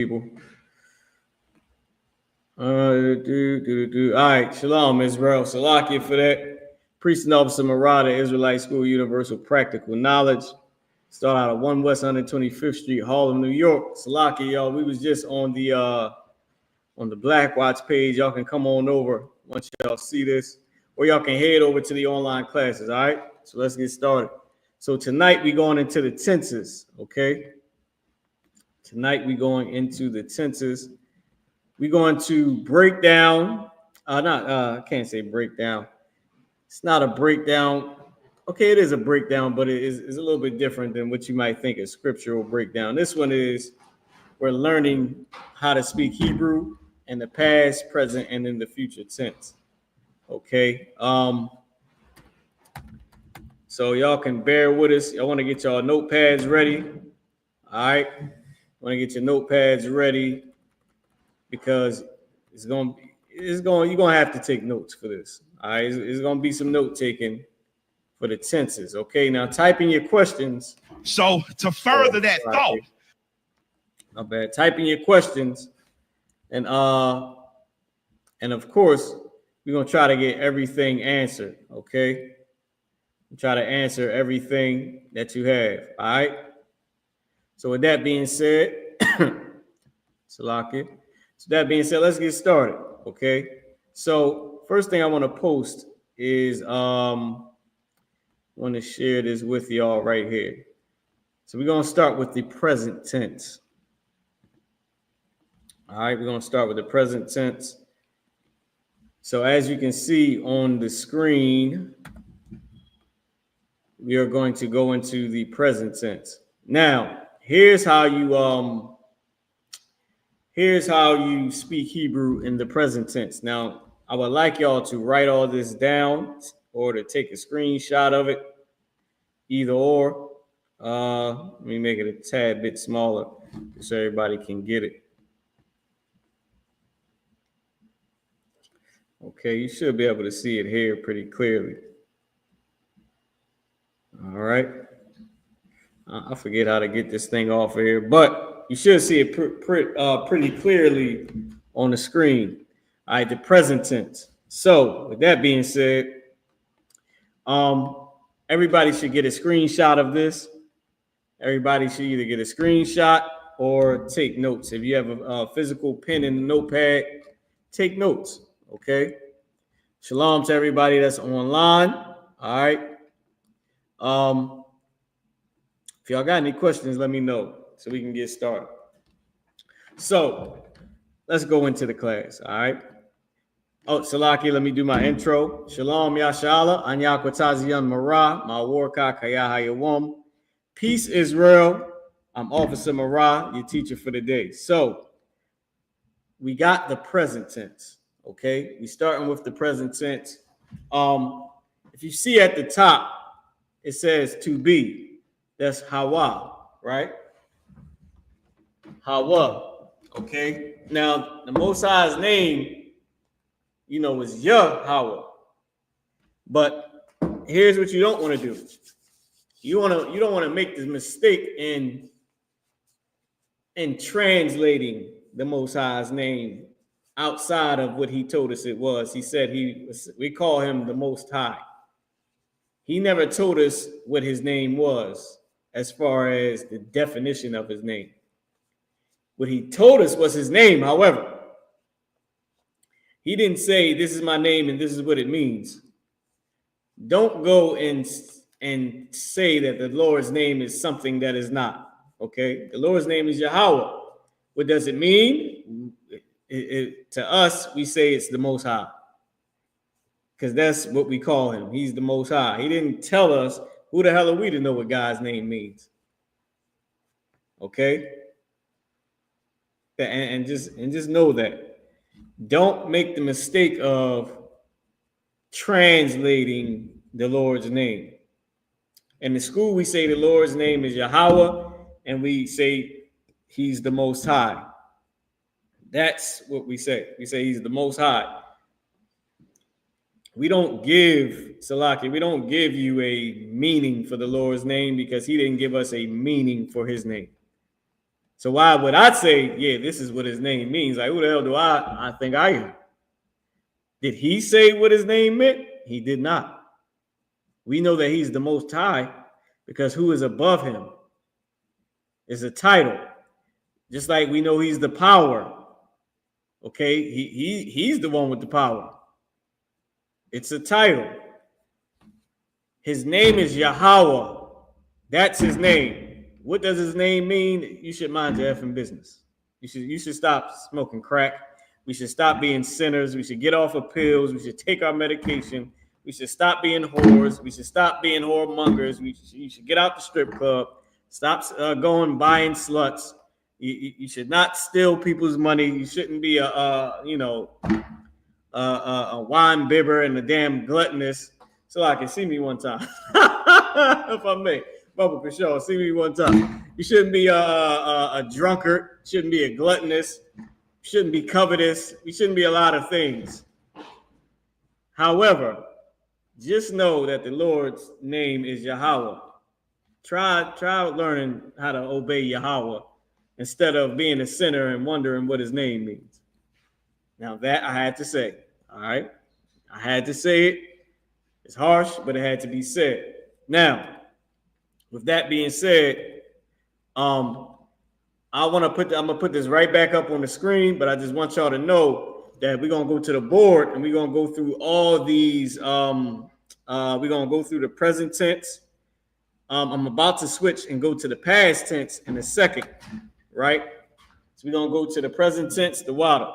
people. All right, Shalom, Israel. Salakia for that. Priest and Officer Marada, Israelite School, Universal Practical Knowledge. Start out at 1 West 125th Street, Harlem, New York. Salakia, y'all. We was just on the Black Watch page. Y'all can come on over once y'all see this, or y'all can head over to the online classes. All right. So let's get started. So tonight we going into the tenses. Okay. Tonight we going into the tenses. We're going to break down. I can't say breakdown. It's not a breakdown. Okay, it is a breakdown, but it's a little bit different than what you might think a scriptural breakdown. This one is we're learning how to speak Hebrew in the past, present, and in the future tense. Okay. So y'all can bear with us. I want to get y'all notepads ready. All right. Want to get your notepads ready because you're gonna have to take notes for this. All right. It's gonna be some note taking for the tenses. Okay. Now type in your questions. So to further that thought. Not bad. Type in your questions, and of course we're gonna try to get everything answered. Okay. Try to answer everything that you have. All right. So with that being said, Salaki. So that being said, let's get started. Okay. So first thing I want to post is I want to share this with y'all right here. So we're gonna start with the present tense. All right, we're gonna start with the present tense. So as you can see on the screen, we are going to go into the present tense. Now, here's how you speak Hebrew in the present tense. Now, I would like y'all to write all this down or to take a screenshot of it, either or. Let me make it a tad bit smaller so everybody can get it. Okay, you should be able to see it here pretty clearly. All right. I forget how to get this thing off of here, but you should see it pretty clearly on the screen. All right, the present tense. So with that being said, everybody should get a screenshot of this. Everybody should either get a screenshot or take notes. If you have a physical pen and a notepad, take notes. Okay. Shalom to everybody that's online. All right. If y'all got any questions, let me know so we can get started. So let's go into the class. All right. Oh, Salaki, let me do my intro. Shalom, Yashala, Anyakwatazian Mara, Mawarka Kayahayawam. Peace, Israel. I'm Officer Mara, your teacher for the day. So we got the present tense. Okay, we starting with the present tense. If you see at the top, it says to be. That's YAHUAH, right? YAHUAH. Okay. Now the Most High's name, is YAHUAH. But here's what you don't want to do. You don't want to make the mistake in translating the Most High's name outside of what he told us it was. He said we call him the Most High. He never told us what his name was as far as the definition of his name. What he told us was his name, however. He didn't say, this is my name and this is what it means. Don't go and say that the Lord's name is something that is not. Okay? The Lord's name is YAHUAH. What does it mean? To us, we say it's the Most High. Because that's what we call him. He's the Most High. He didn't tell us. Who the hell are we to know what God's name means? Okay? And just know that. Don't make the mistake of translating the Lord's name. In the school, we say the Lord's name is YAHUAH, and we say he's the Most High. That's what we say. We say he's the Most High. We don't give, Salaki, we don't give you a meaning for the Lord's name because he didn't give us a meaning for his name. So why would I say, yeah, this is what his name means? Like, who the hell do I think I am? Did he say what his name meant? He did not. We know that he's the Most High because who is above him is a title. Just like we know he's the power. Okay, he's the one with the power. It's a title. His name is YAHAWAH. That's his name. What does his name mean? You should mind your effing business. You should stop smoking crack. We should stop being sinners. We should get off of pills. We should take our medication. We should stop being whores. We should stop being whoremongers. You should get out the strip club. Stop going buying sluts. You should not steal people's money. You shouldn't be a wine bibber and a damn gluttonous. So I can see me one time, if I may. Bubba for sure. See me one time. You shouldn't be a drunkard. Shouldn't be a gluttonous. Shouldn't be covetous. You shouldn't be a lot of things. However, just know that the Lord's name is Yahawah. Try learning how to obey Yahawah instead of being a sinner and wondering what his name means. Now that I had to say, all right? I had to say it. It's harsh, but it had to be said. Now, with that being said, I'm gonna put this right back up on the screen, but I just want y'all to know that we're gonna go to the board and we're gonna go through all these. We're gonna go through the present tense. I'm about to switch and go to the past tense in a second, right? So we're gonna go to the present tense, the water.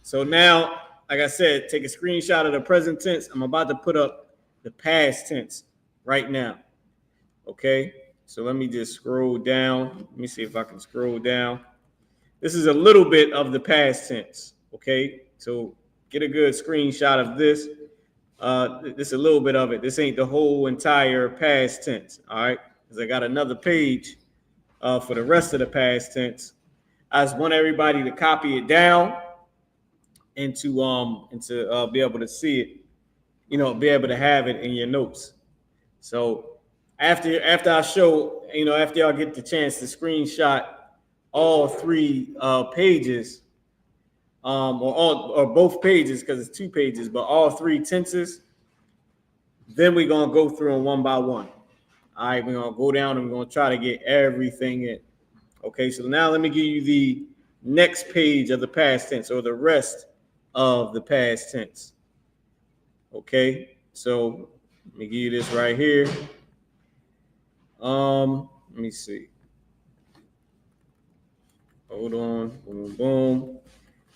So now, like I said, take a screenshot of the present tense. I'm about to put up the past tense right now. Okay, so let me just scroll down. Let me see if I can scroll down. This is a little bit of the past tense. Okay, so get a good screenshot of this. This is a little bit of it. This ain't the whole entire past tense. All right, because I got another page for the rest of the past tense. I just want everybody to copy it down and to be able to see it, be able to have it in your notes. So after I show, after y'all get the chance to screenshot all three pages, or both pages, because it's 2 pages, but all 3 tenses, then we're gonna go through them one by one. All right, we're gonna go down and we're gonna try to get everything in. Okay, so now let me give you the next page of the past tense, or the rest of the past tense. Okay, so let me give you this right here. Let me see. Hold on. Boom, boom.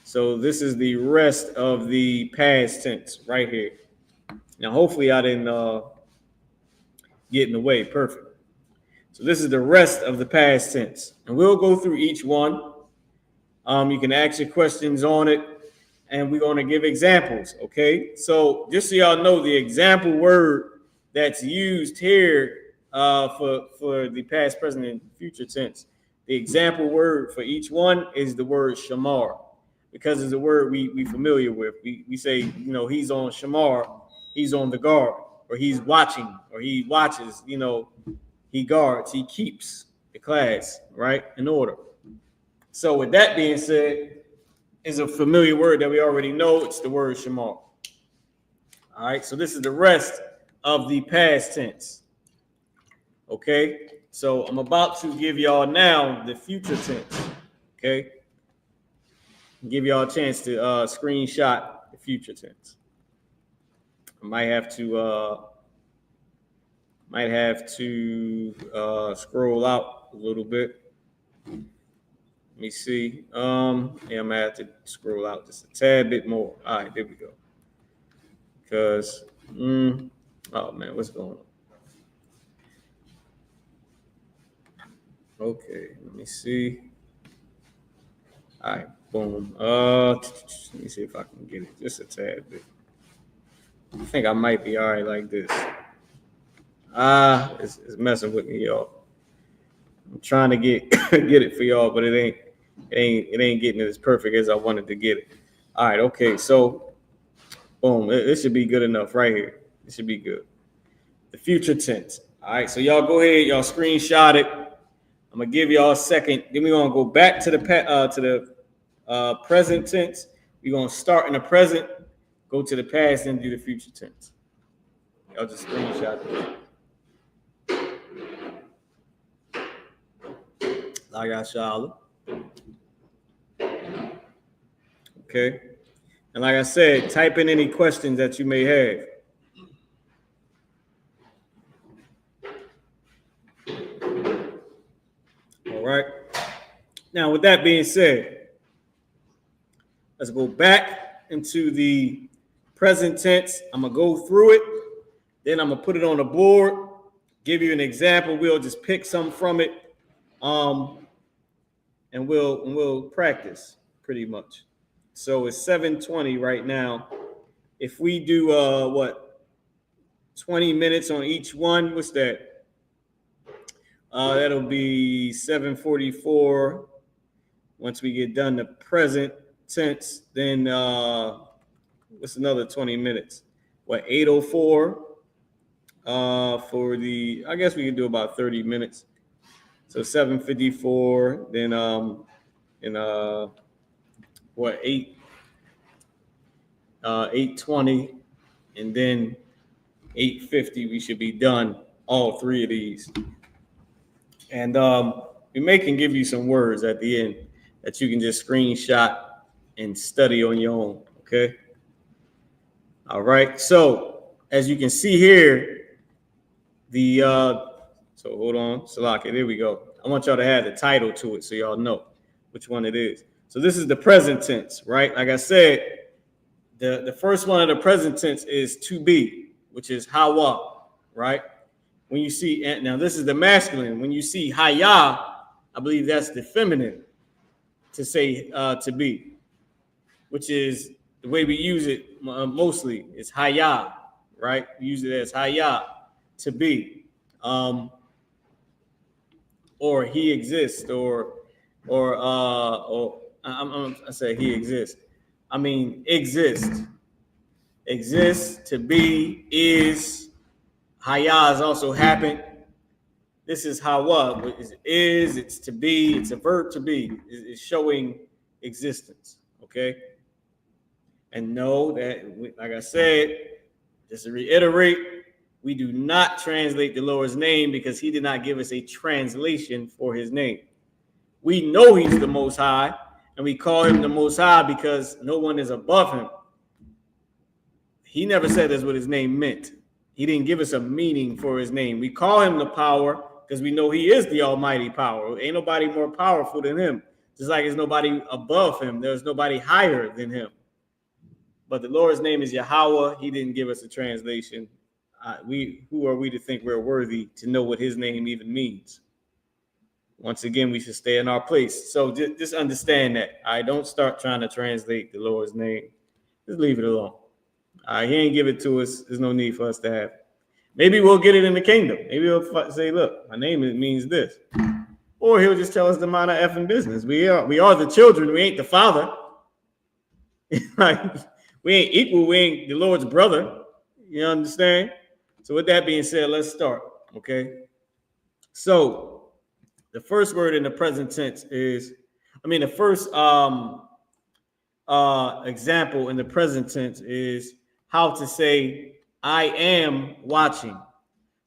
So this is the rest of the past tense right here. Now, hopefully I didn't get in the way. Perfect. So this is the rest of the past tense. And we'll go through each one. You can ask your questions on it. And we're going to give examples, okay? So just so y'all know, the example word that's used here for the past, present, and future tense, the example word for each one is the word shamar, because it's a word we familiar with. We say, he's on shamar, he's on the guard, or he's watching, or he watches, he guards, he keeps the class, right, in order. So with that being said, is a familiar word that we already know. It's the word shamar. All right, so this is the rest of the past tense. Okay, so I'm about to give y'all now the future tense. Okay, give y'all a chance to screenshot the future tense. I might have to scroll out a little bit. Let me see. Yeah, I'm gonna have to scroll out just a tad bit more. All right, there we go. Because, oh man, what's going on? Okay, let me see. All right, boom. Let me see if I can get it just a tad bit. I think I might be all right like this. It's messing with me, y'all. I'm trying to get it for y'all, but it ain't getting it as perfect as I wanted to get it. All right, okay, so boom, it should be good enough right here. It should be good. The future tense. All right, so y'all go ahead, y'all screenshot it. I'm gonna give y'all a second. Then we're gonna go back to the present tense. We're gonna start in the present, go to the past, and do the future tense. Y'all just screenshot this. I got SHALAM. Okay. And like I said, type in any questions that you may have. All right. Now, with that being said, let's go back into the present tense. I'm going to go through it. Then I'm going to put it on the board, give you an example. We'll just pick some from it. And we'll practice pretty much. So it's 7:20 right now. If we do 20 minutes on each one, what's that? That'll be 7:44. Once we get done the present tense, then what's another 20 minutes? 8:04 for the, I guess we can do about 30 minutes. So 7:54, then 8:20, and then 8:50 we should be done, all three of these. And we may can give you some words at the end that you can just screenshot and study on your own, okay? All right, so as you can see here, the so hold on, Salaki, there we go. I want y'all to add the title to it so y'all know which one it is. So this is the present tense, right? Like I said, the first one of the present tense is to be, which is YAHUAH, right? When you see, now this is the masculine. When you see Hayah, I believe that's the feminine to say to be, which is the way we use it mostly. It's Hayah, right? We use it as Hayah, to be, or he exists, or I say he exists. I mean, exist, to be, is. Hayah has also happened. This is YAHUAH. It's to be. It's a verb to be. It's showing existence. Okay. And know that, like I said, just to reiterate, we do not translate the Lord's name because he did not give us a translation for his name. We know he's the Most High, and we call him the Most High because no one is above him. He never said that's what his name meant. He didn't give us a meaning for his name. We call him the power because we know he is the almighty power. Ain't nobody more powerful than him. Just like there's nobody above him. There's nobody higher than him. But the Lord's name is YAHUAH. He didn't give us a translation. Who are we to think we're worthy to know what his name even means? Once again, we should stay in our place. So just understand that. I don't start trying to translate the Lord's name. Just leave it alone. He ain't give it to us. There's no need for us to have it. Maybe we'll get it in the kingdom. Maybe he'll say, look, my name means this. Or he'll just tell us to mind our effing business. We are the children. We ain't the father. Like, we ain't equal. We ain't the Lord's brother. You understand? So with that being said, let's start. Okay. So the first word in the present tense is, the first example in the present tense is how to say I am watching.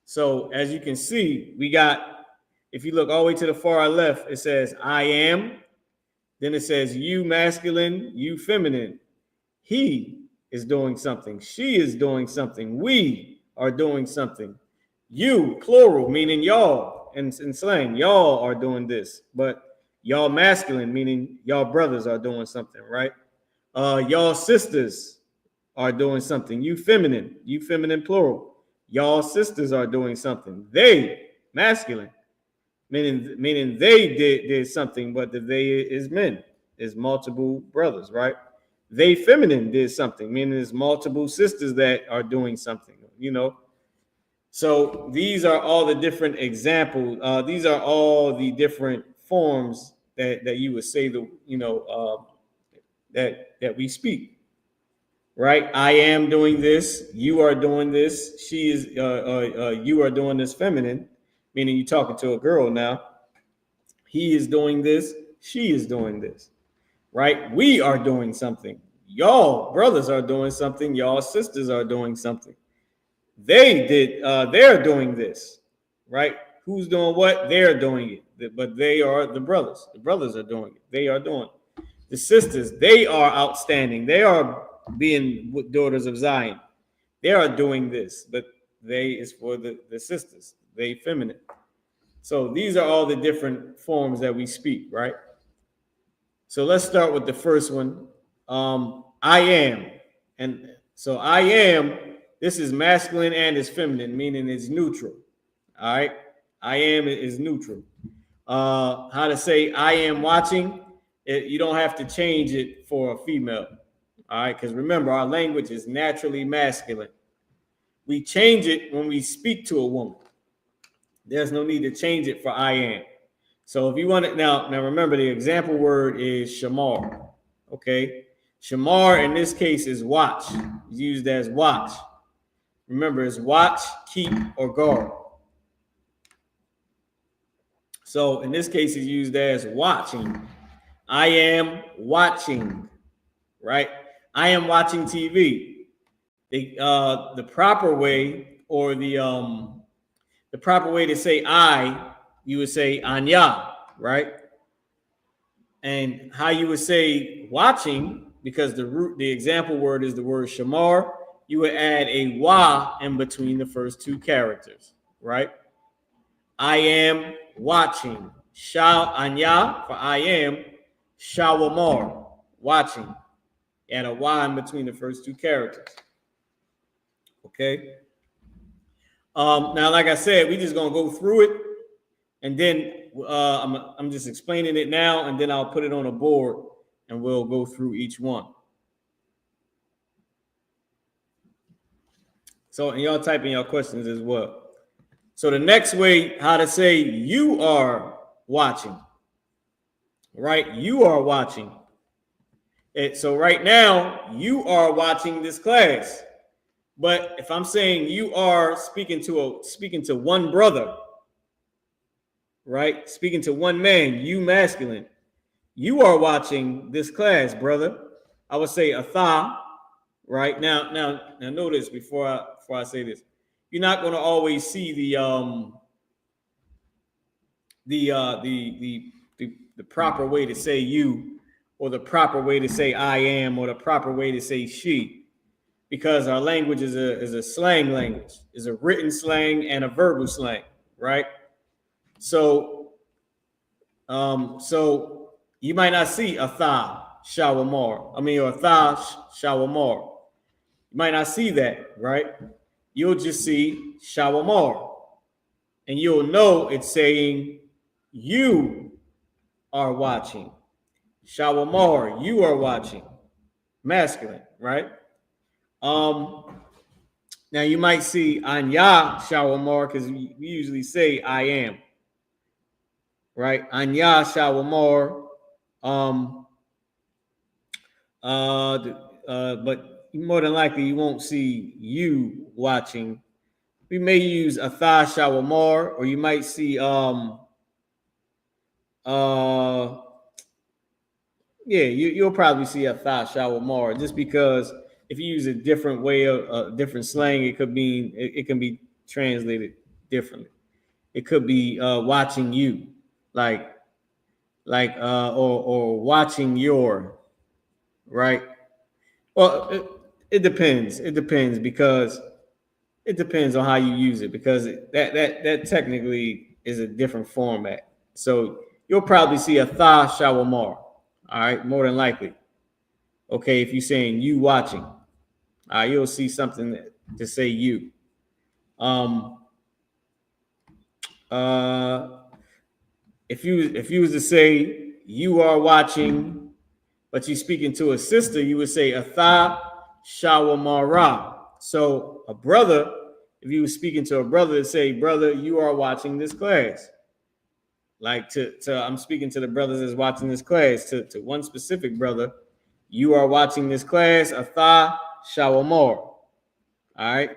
So as you can see, we got, if you look all the way to the far left, it says I am. Then it says you masculine, you feminine. He is doing something. She is doing something. We are doing something. You, plural, meaning y'all, in slang, y'all are doing this. But y'all masculine, meaning y'all brothers are doing something, right? Y'all sisters are doing something. You feminine plural. Y'all sisters are doing something. They, masculine, meaning they did something, but the they is men, is multiple brothers, right? They feminine did something, meaning there's multiple sisters that are doing something, So these are all the different examples. These are all the different forms that you would say that we speak. Right? I am doing this. You are doing this. She is. You are doing this. Feminine, meaning you're talking to a girl now. He is doing this. She is doing this, right? We are doing something. Y'all brothers are doing something. Y'all sisters are doing something. They're doing this, right? Who's doing what? They're doing it. But they are the brothers. The brothers are doing it. They are doing it. The sisters, they are outstanding. They are being daughters of Zion. They are doing this, but they is for the sisters. They feminine. So these are all the different forms that we speak, right? So let's start with the first one. I am. And so I am, this is masculine and it's feminine, meaning it's neutral. All right. I am is neutral. How to say I am watching, you don't have to change it for a female. All right. Because remember, our language is naturally masculine. We change it when we speak to a woman. There's no need to change it for I am. So if you want it now remember the example word is shamar. Okay. Shamar in this case is watch. It's used as watch. Remember, it's watch, keep, or guard. So in this case, it's used as watching. I am watching, right? I am watching TV. The proper way, or the proper way to say I, you would say anya, right? And how you would say watching, because the example word is the word shamar, you would add a wa in between the first two characters, right? I am watching. Shal anya for I am, shawamar, watching. Add a wa in between the first two characters. Okay. Now, like I said, we just gonna go through it, and then I'm just explaining it now, and then I'll put it on a board, and we'll go through each one. So, and y'all type in your questions as well. So the next way, how to say you are watching, right? You are watching. So right now, you are watching this class. But if I'm saying you are speaking to one brother, right? Speaking to one man, you masculine. You are watching this class, brother. I would say atha, right? Now notice before I say this, you're not going to always see the proper way to say you, or the proper way to say I am, or the proper way to say she, because our language is a slang language, is a written slang and a verbal slang, right? So you might not see atha shawamar. Or atha shawamar. You might not see that, right? You'll just see shawamar, and you'll know it's saying you are watching. Shawamar, you are watching. Masculine, right? Now you might see anya shawamar, because we usually say I am, right? Anya shawamar. But more than likely you won't see you watching. We may use atha shawamar, or you might see you'll probably see atha shawamar, just because if you use a different way of different slang, it can be translated differently. It could be watching you, or watching your, right? Well, it depends. It depends, because it depends on how you use it, because that technically is a different format. So you'll probably see atha shawamar, all right, more than likely. Okay, if you're saying you watching, you'll see something to say you. If you was to say you are watching, but you're speaking to a sister, you would say atha shawamara. So a brother, if you were speaking to a brother, say, brother, you are watching this class. Like I'm speaking to the brothers that's watching this class, to one specific brother, you are watching this class, atha shawamar. All right.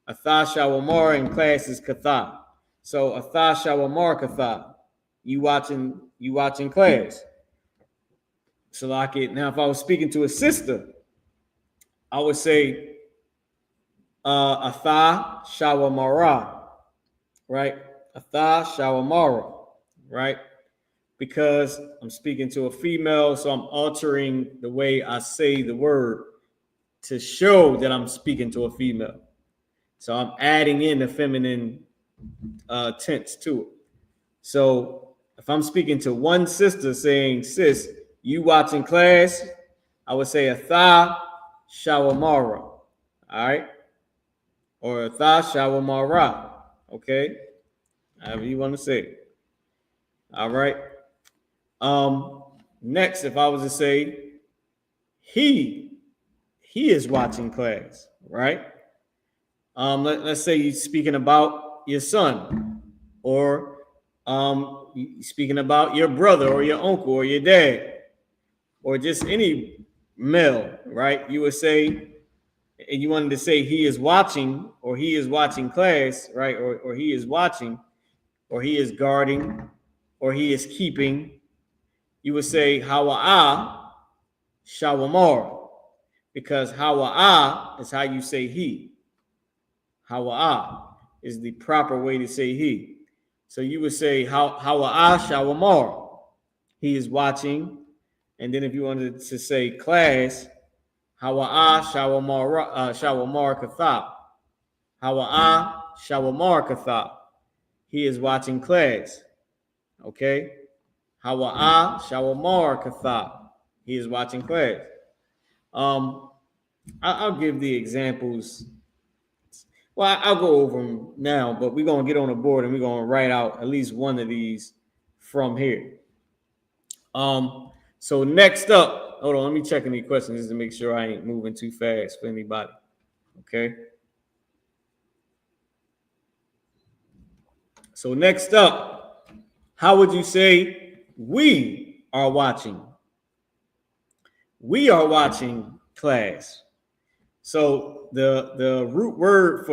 Atha shawamar in class is katha. So atha shawamar katha. you watching class. So like it now, if I was speaking to a sister, I would say Atha Shawamara, right? Atha Shawamara, right? Because I'm speaking to a female, so I'm altering the way I say the word to show that I'm speaking to a female. So I'm adding in the feminine tense to it. So if I'm speaking to one sister saying, sis, you watching class, I would say Atha Shawamara, all right? Or Atha Shawamara, okay? However you want to say it. All right. Next, if I was to say he is watching class, right? Let's say you're speaking about your son, or speaking about your brother or your uncle or your dad, or just any male, right? You would say, and you wanted to say he is watching, or he is watching class, right? Or he is watching, or he is guarding, or he is keeping. You would say YAHUAH Shawamar, because YAHUAH is how you say he. YAHUAH is the proper way to say he. So you would say YAHUAH Shawamar, he is watching. And then if you wanted to say class, YAHUAH Shawamar Katha. YAHUAH Shawamar Katha, he is watching class. Okay. YAHUAH Shawamar Katha, he is watching class. I'll give the examples. Well, I'll go over them now, but we're going to get on the board and we're going to write out at least one of these from here. So next up, hold on, let me check any questions just to make sure I ain't moving too fast for anybody. Okay. So next up, how would you say we are watching? We are watching class. So the root word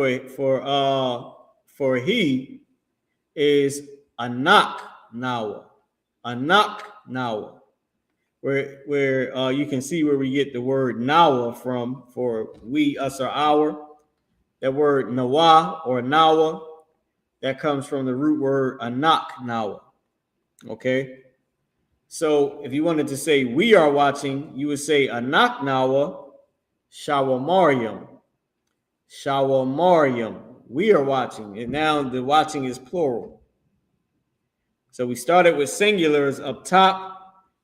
for he is anak nawa. Anak nawa. Where you can see where we get the word nawa from for we, us, or our. That word nawa or nawa, that comes from the root word anak nawa. Okay. So if you wanted to say we are watching, you would say anak nawa shawamariam. Shawamariam. We are watching. And now the watching is plural. So we started with singulars up top.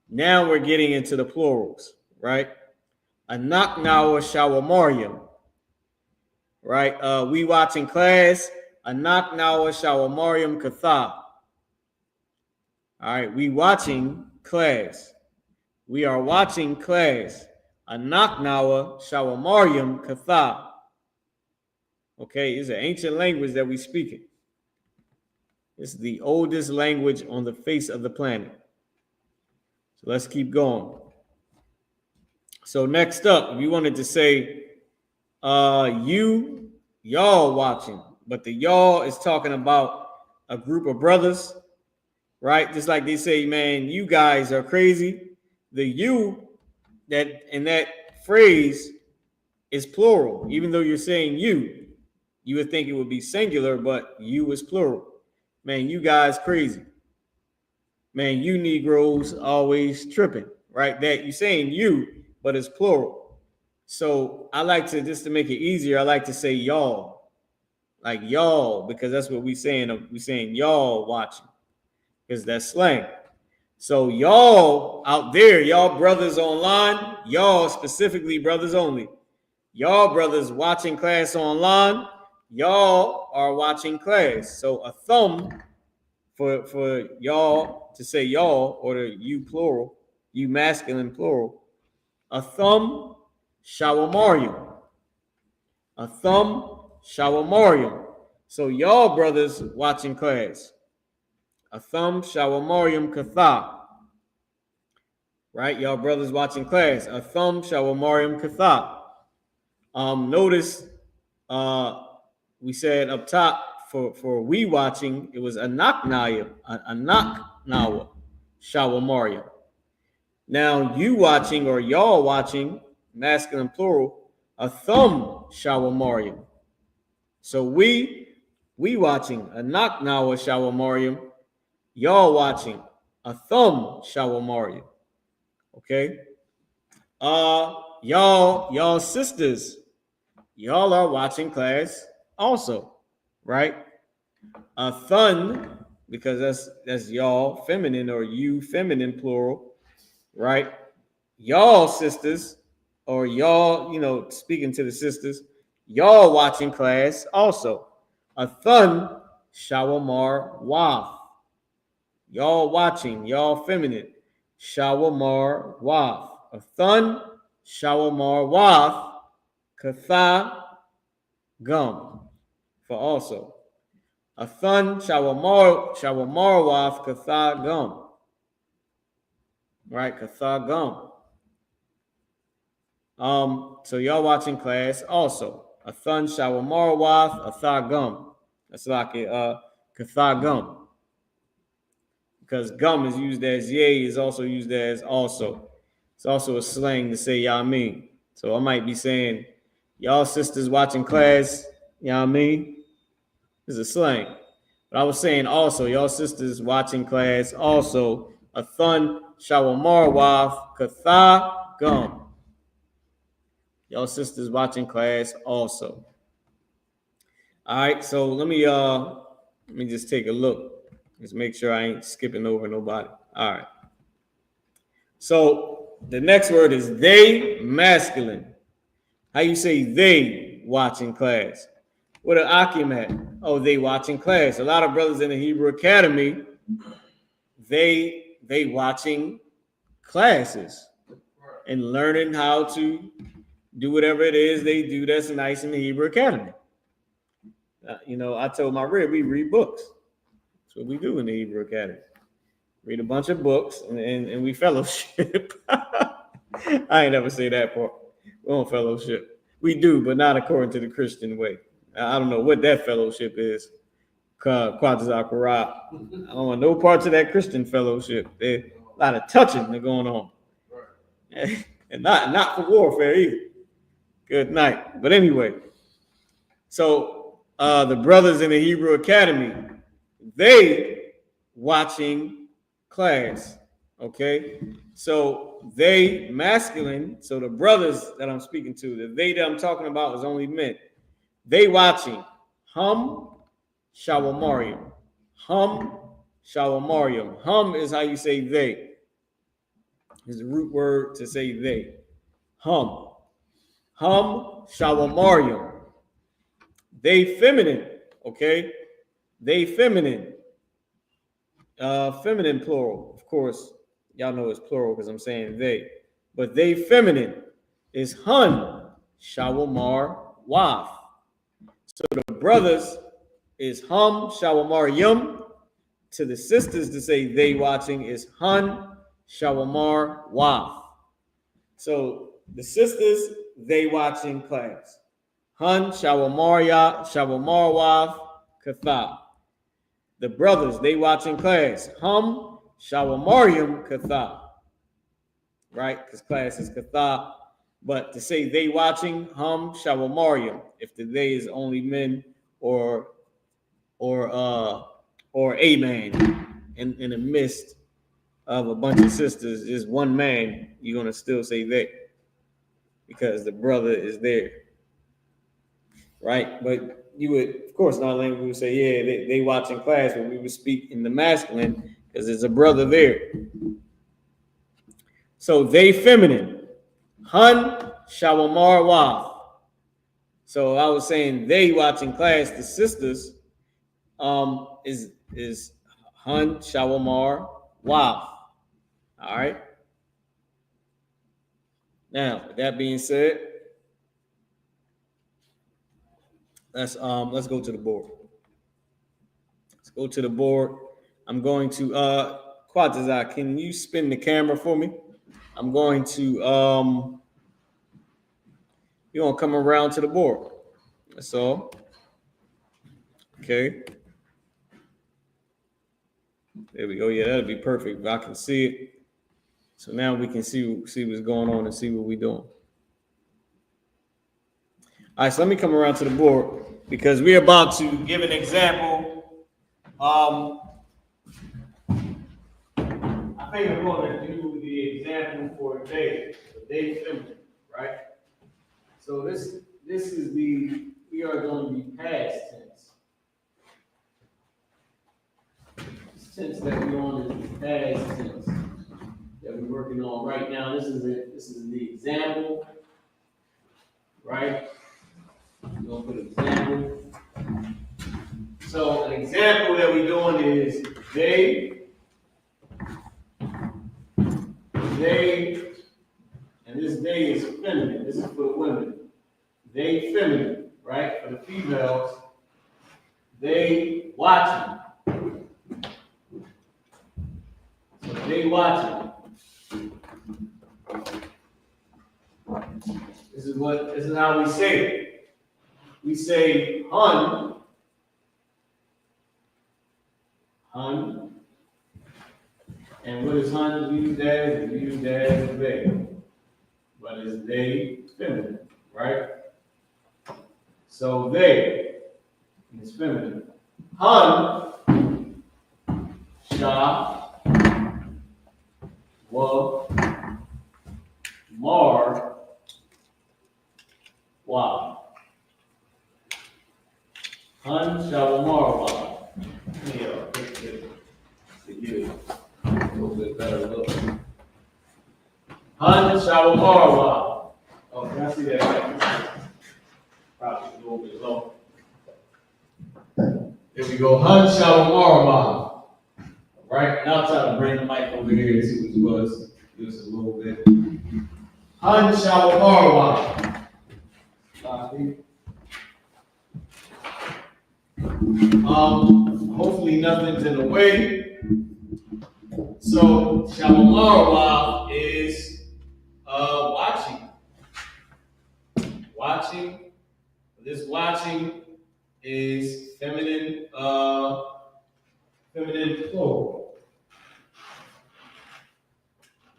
Now we're getting into the plurals, right? Anak nawa shawamariam. Right? We watching class. Anak nawa shawamariam katha. All right, we watching class. We are watching class. Anak nawa shawamariam katha. Okay, it's an ancient language that we speak. It's the oldest language on the face of the planet. So let's keep going. So next up, if you wanted to say y'all watching, but the y'all is talking about a group of brothers, right? Just like they say, man, you guys are crazy. The you that in that phrase is plural. Even though you're saying you would think it would be singular, but you is plural. Man, you guys crazy. Man, you Negroes always tripping, right? That you're saying you, but it's plural. So I like to, just to make it easier, I like to say y'all. Like y'all, because that's what we're saying. We're saying y'all watching, because that's slang. So y'all out there, y'all brothers online, y'all specifically brothers only. Y'all brothers watching class online, y'all are watching class. So a thumb for y'all to say y'all, or the you plural, you masculine plural. A thumb shawamarium. A thumb shawamarium. So y'all brothers watching class. A thumb shawamarium katha. Right? Y'all brothers watching class. A thumb shawamarium katha. Notice we said up top for we watching, it was anak Nawa, Shawamariam. Now you watching or y'all watching, masculine plural, a thumb Shawamariam. So we watching a knock Nawa Shawamariam, y'all watching a thumb Shawamariam. Okay? Y'all sisters, y'all are watching class also, right? A thun, because that's y'all feminine or you feminine plural, right? Y'all sisters, or y'all, speaking to the sisters, y'all watching class also. A thun shawamar waf. Y'all watching, y'all feminine, shawamar waf. A thun shawamar waf, katha gum for also. A thun shawamar waf katha gum. Right, katha gum. So y'all watching class also. A thun shawamar waf, a tha gum. That's like a katha gum. Because gum is used as yay, is also used as also. It's also a slang to say y'all mean. So I might be saying, y'all sisters watching class, y'all mean? It's a slang. But I was saying also, y'all sisters watching class also, a thun shawamar waf katha gum. Y'all sisters watching class also. All right, so let me just take a look. Just make sure I ain't skipping over nobody. All right. So the next word is they, masculine. How you say they watching class? What are Akim at? Oh, they watching class. A lot of brothers in the Hebrew Academy, they watching classes and learning how to do whatever it is they do that's nice in the Hebrew Academy. I told my rib, we read books. That's what we do in the Hebrew Academy. Read a bunch of books and we fellowship. I ain't never say that part. We don't fellowship. We do, but not according to the Christian way. I don't know what that fellowship is. I don't want no parts of that Christian fellowship. There's a lot of touching going on. And not for warfare either. Good night. But anyway, so the brothers in the Hebrew Academy, they watching class. Okay, so they masculine. So the brothers that I'm speaking to, the they that I'm talking about is only men. They watching hum shawamarium. Hum shawamarium. Hum is how you say they. Is the root word to say they. Hum. Hum shawamarium. They feminine. Okay, they feminine. Feminine plural, of course. Y'all know it's plural because I'm saying they. But they feminine is hun shawamar waf. So the brothers is hum shawamar yum. To the sisters to say they watching is hun shawamar waf. So the sisters, they watching class. Hun shawamar waf katha. The brothers, they watching class. Hum shawamarium katha. Right? Because class is katha. But to say they watching hum shawamarium, if the they is only men or a man in the midst of a bunch of sisters is one man, you're gonna still say they because the brother is there. Right? But you would, of course, not only we would say, yeah, they watching class, but we would speak in the masculine because there's a brother there. So they feminine. Hun shawamar waf. So I was saying they watching class, the sisters, is hun shawamar waf. All right. Now, with that being said, let's go to the board. Let's go to the board. I'm going to Quatazak, can you spin the camera for me? I'm going to you're gonna come around to the board. That's all. Okay. There we go. Yeah, that'll be perfect. I can see it. So now we can see what's going on and see what we're doing. All right, so let me come around to the board because we're about to give an example. I think I'm going to do the example for day feminine, right? So this is we are going to be past tense. This tense that we're on is the past tense that we're working on right now. This is it. This is the example, right? We're going to put an example. So an example that we're doing is they, and this they is feminine. This is for the women. They feminine, right? For the females, they watching. So they watching. This is how we say it. We say hun. And what is hun used as? It's used as they. But it's they feminine, right? So they is feminine. Hun, sha, wa, mar, wa. Hun, sha, wa, mar, wa. Yeah, to get it a little bit better look. Hun, sha, wa, mar, wa. Oh, can I see that? Probably a little bit low. There we go. Hun, sha, wa, mar, wa. Right? Now I'll try to bring the mic over here and see what it was. Just a little bit. Han, sha, wa, mar, wa. Hopefully nothing's in the way. So Shalom is watching. Watching. This watching is feminine plural.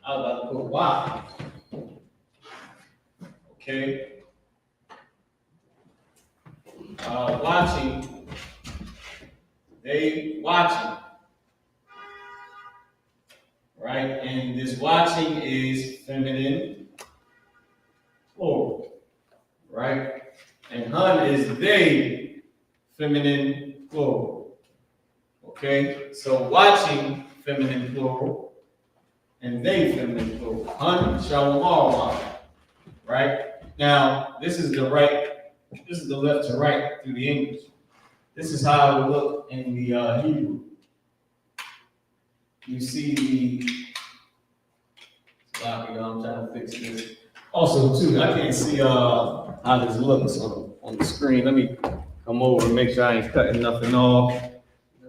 I was about to put why. Okay. Watching. They watching, right? And this watching is feminine plural, right? And hun is they, feminine plural. Okay, so watching, feminine plural, and they, feminine plural. Hun, shalom, right? Now, this is the left to right through the English. This is how it would look in the Hebrew. You see I'm trying to fix this. Also, too, I can't see how this looks on the screen. Let me come over and make sure I ain't cutting nothing off.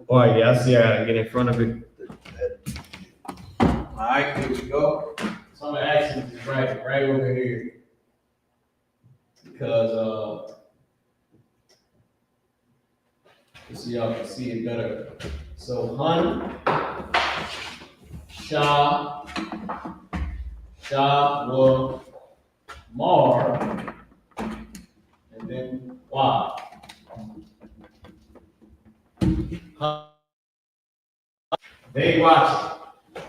All right, yeah, I see I gotta get in front of it. All right, here we go. So I'm gonna actually just right over here because so y'all can see it better. So hun, sha, wa, mar, and then wa. They watch it.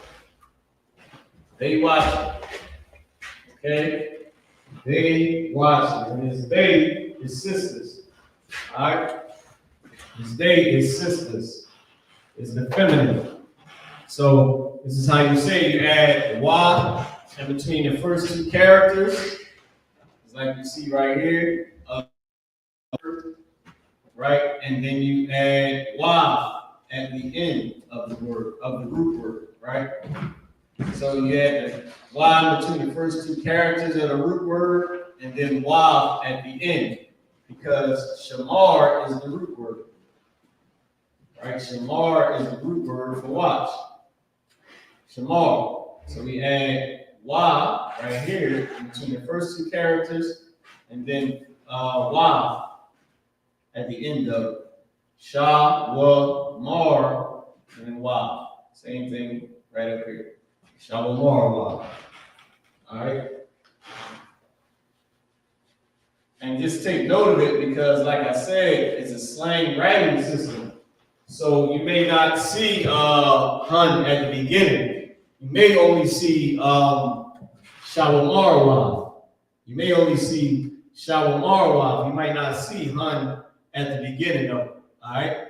They watch it. Okay? They watch it. And this they is sisters. All right? This they is sisters. It's the feminine. So this is how you say you add wa in between the first two characters. It's like you see right here. Right? And then you add wa at the end of the word, of the root word, right? So you add the wa between the first two characters of the root word, and then wa at the end, because shamar is the root word. Right? Shamar is the root word for watch. Shamar. So we add wa right here between the first two characters, and then wa at the end of it. Sha, wa, mar, and then wa. Same thing right up here. YAHUWAH. All right. And just take note of it because, like I said, it's a slang writing system. So you may not see hun at the beginning. You may only see YAHUWAH. You may only see YAHUWAH. You might not see hun at the beginning of it. All right.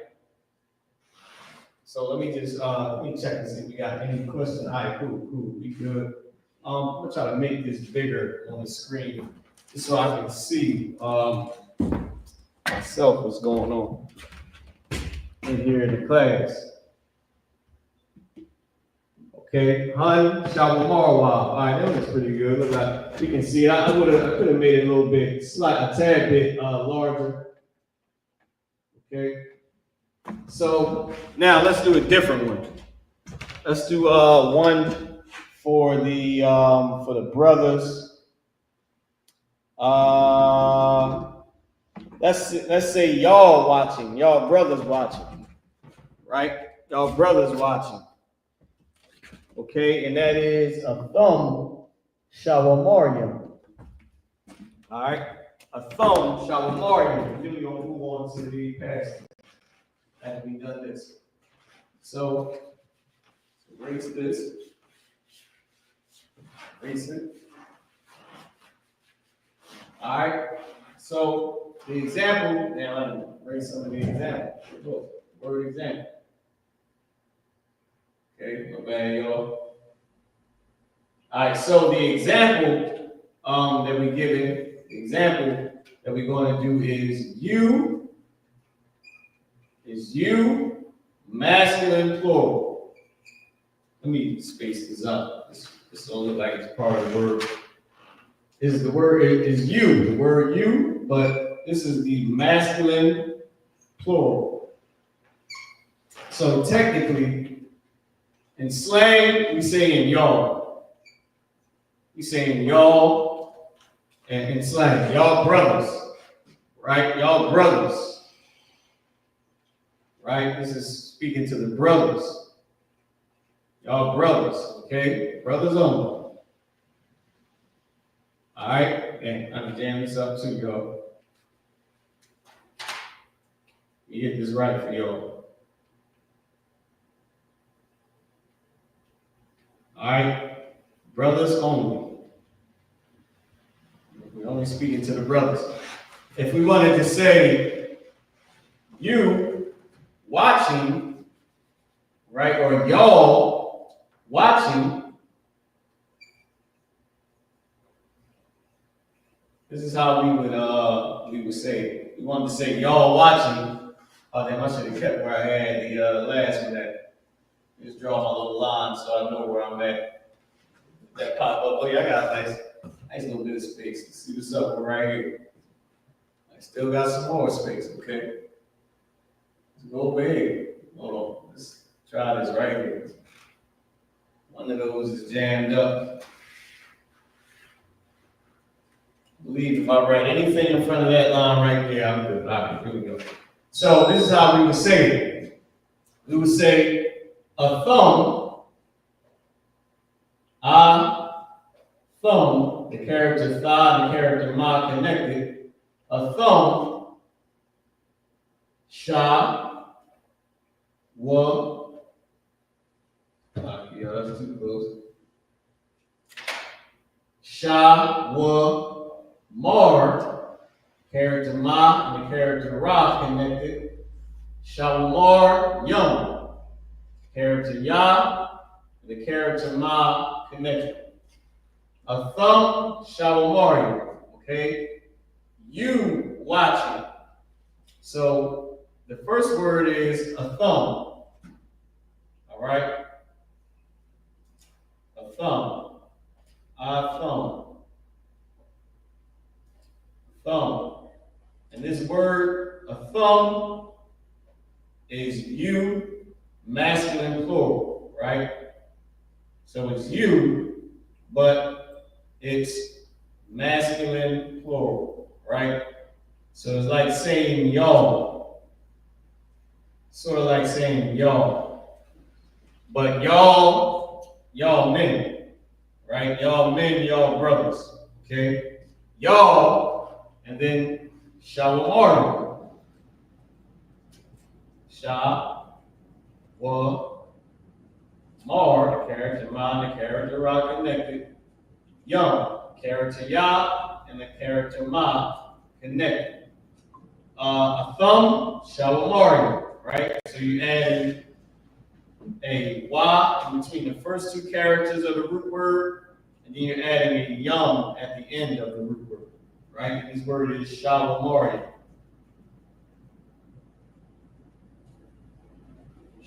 So let me just let me check and see if we got any questions. All right, cool. We good. I'm gonna try to make this bigger on the screen just so I can see myself what's going on in here in the class. Okay, hun, YAHUWAH. All right, that looks pretty good. Look like we can see it. I could have made it a little bit, a tad bit larger. Okay. So now let's do a different one. Let's do one for the brothers. Let's say y'all watching, y'all brothers watching, right? Y'all brothers watching. Okay, and that is a thumb shawamarium. All right, a thumb shawamarium. Then we're gonna move on to the passage. After we done this. So erase this. Erase it. All right. So the example, now let me erase some of the example. Look, word example. Okay, no bad, y'all. All right, so the example that we're given, the example that we're going to do is you, masculine plural. Let me space this up. This don't look like it's part of the word. The word is you, the word you, but this is the masculine plural. So technically, in slang, we say in y'all. We say in y'all, and in slang, y'all brothers, right? Y'all brothers. Right? This is speaking to the brothers. Y'all brothers, okay? Brothers only. All right? And I'm jamming this up too, y'all. You get this right for y'all. All right? Brothers only. We're only speaking to the brothers. If we wanted to say, you watching, right, or y'all watching, this is how we would say it. We wanted to say y'all watching. Oh, damn, I should have kept where I had the last one at. Just draw my little line so I know where I'm at. That pop up. Oh yeah, I got a nice little bit of space. Let's see what's up right here. I still got some more space, okay? Go big. Hold on. Let's try this right here. One of those is jammed up. I believe if I write anything in front of that line right there, I'm good. All right, here we go. So this is how we would say it. We would say a thumb, thumb, the character tha, the character ma connected. A thumb, sha, wa, yeah, that's too close. Sha, wa, mar, character ma and the character ra connected. Shawamar, yum, character ya and the character ma connected. A thumb, shawamari, okay? You watching. So the first word is a thumb. All right? A thumb. A thumb. Thumb. And this word, a thumb, is you, masculine plural, right? So it's you, but it's masculine plural, right? So it's like saying y'all. Sort of like saying y'all. But y'all men, right? Y'all men, y'all brothers, okay? Y'all, and then Shawamar. Mar, the character Ma, the character Ra connected. Young, character Ya, and the character Ma connected. A thumb, Shawamari, right? So you add a Y in between the first two characters of the root word, and then you're adding a yum at the end of the root word, right? This word is Shawamari.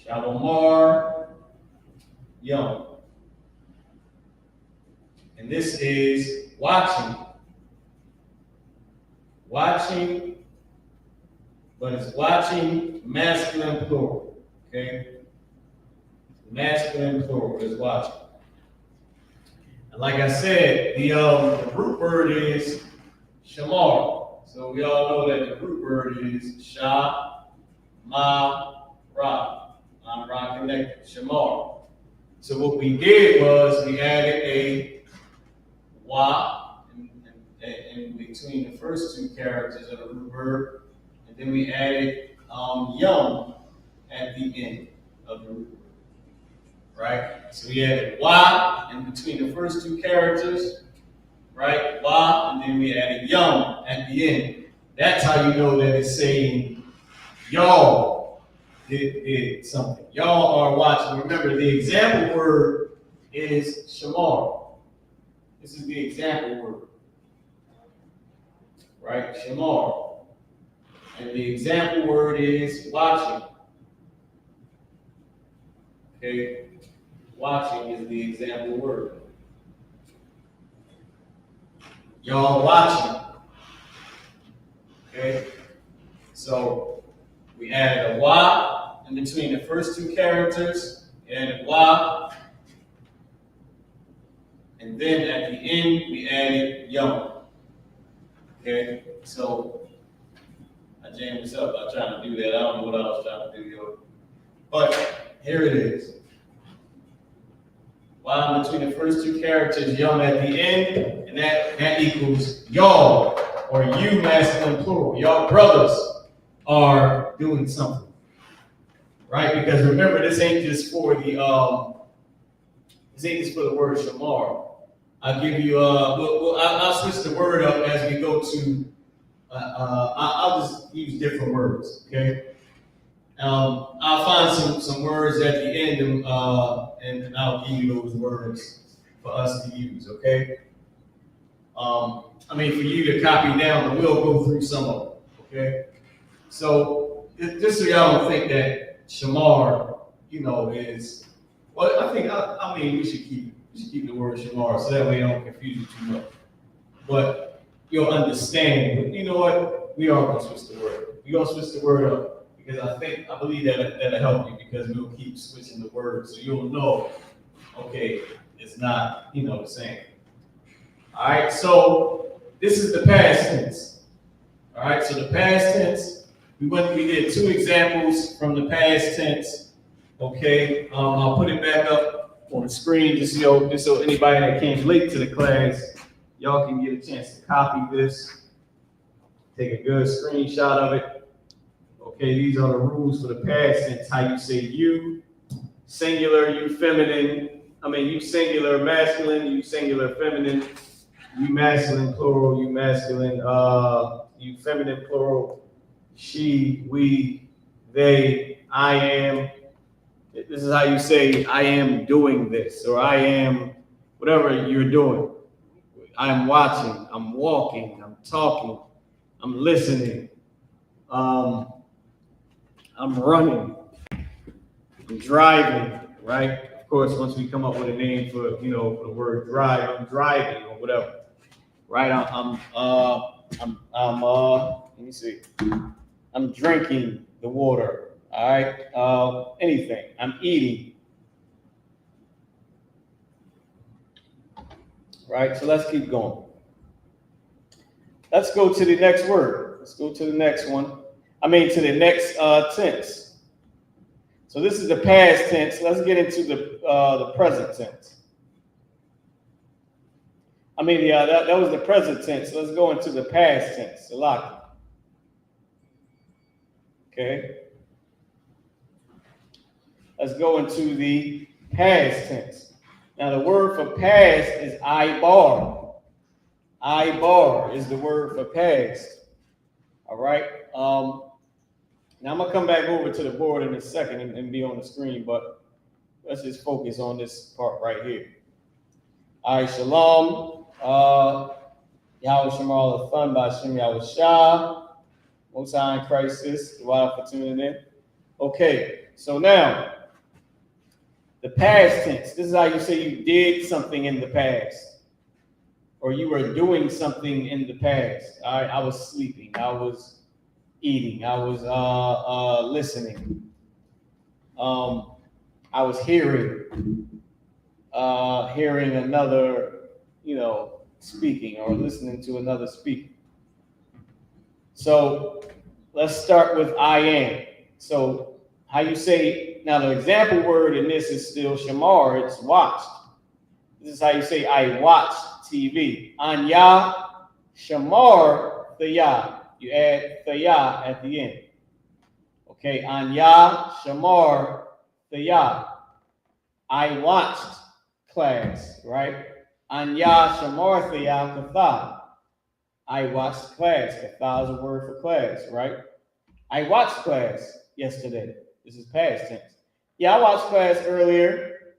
Shawamar, yum. And this is watching. Watching, but it's watching masculine plural, okay? Masculine plural is watching. And like I said, the root word is shamar. So we all know that the root word is sha, ma, ra. Ma, ra connected, shamar. So what we did was we added a wa in between the first two characters of the root word, and then we added yum at the end of the root word. Right? So we added Y in between the first two characters, right? Y, and then we added yum at the end. That's how you know that it's saying y'all did something. Y'all are watching. Remember, the example word is shamar. This is the example word, right? Shamar. And the example word is watching. Okay? Watching is the example word. Y'all watching. Okay? So we added a Y in between the first two characters, added Y. And then at the end, we added yum. Okay? So I jammed this up by trying to do that. I don't know what I was trying to do, yo. But here it is. Y in between the first two characters, yum at the end, and that equals y'all, or you masculine plural. Y'all brothers are doing something, right? Because remember, this ain't just for the word shamar. I'll give you I'll switch the word up as we go to. I'll just use different words, okay? I'll find some words at the end, and I'll give you those words for us to use, okay? I mean, for you to copy down, but we'll go through some of them, okay? So, just so y'all don't think that shamar, is, well, I mean, we should keep the word shamar, so that way I don't confuse you too much. But you'll understand, but you know what? We are going to switch the word. We're going to switch the word up. Because I believe that'll help you, because we'll keep switching the words, so you'll know, okay, it's not, the same. All right, so this is the past tense. All right, so the past tense, we did two examples from the past tense. Okay, I'll put it back up on the screen just so anybody that came late to the class, y'all can get a chance to copy this, take a good screenshot of it. Okay, these are the rules for the past tense. How you say you, singular, you feminine. You singular masculine, you singular feminine. You masculine plural, you masculine, you feminine plural. She, we, they, I am. This is how you say I am doing this, or I am whatever you're doing. I am watching, I'm walking, I'm talking, I'm listening. I'm running, I'm driving, right? Of course, once we come up with a name for the word drive, I'm driving or whatever, right? Let me see. I'm drinking the water, all right? Anything, I'm eating. Right, so let's keep going. Let's go to the next word. Let's go to the next one. To the next tense. So this is the past tense. Let's get into the present tense. I mean, that was the present tense. Let's go into the past tense. Salaki. Okay. Let's go into the past tense. Now, the word for past is I-bar. I-bar is the word for past. All right. Now, I'm going to come back over to the board in a second and be on the screen, but let's just focus on this part right here. All right, shalom. Yahweh Shemal Thun by Shem Yahushua. Most High in Christ, sis. Wow for tuning in. Okay, so now, the past tense. This is how you say you did something in the past, or you were doing something in the past. All right, I was sleeping. I was eating. I was listening. I was hearing another, speaking, or listening to another speaking. So let's start with I am. So how you say, now the example word in this is still shamar, it's watched. This is how you say I watched TV. Anya shamar thaya. You add thaya at the end. Okay, Anya shamar thaya. I watched class, right? Anya shamar thaya katha. I watched class. Katha is a word for class, right? I watched class yesterday. This is past tense. Yeah, I watched class earlier,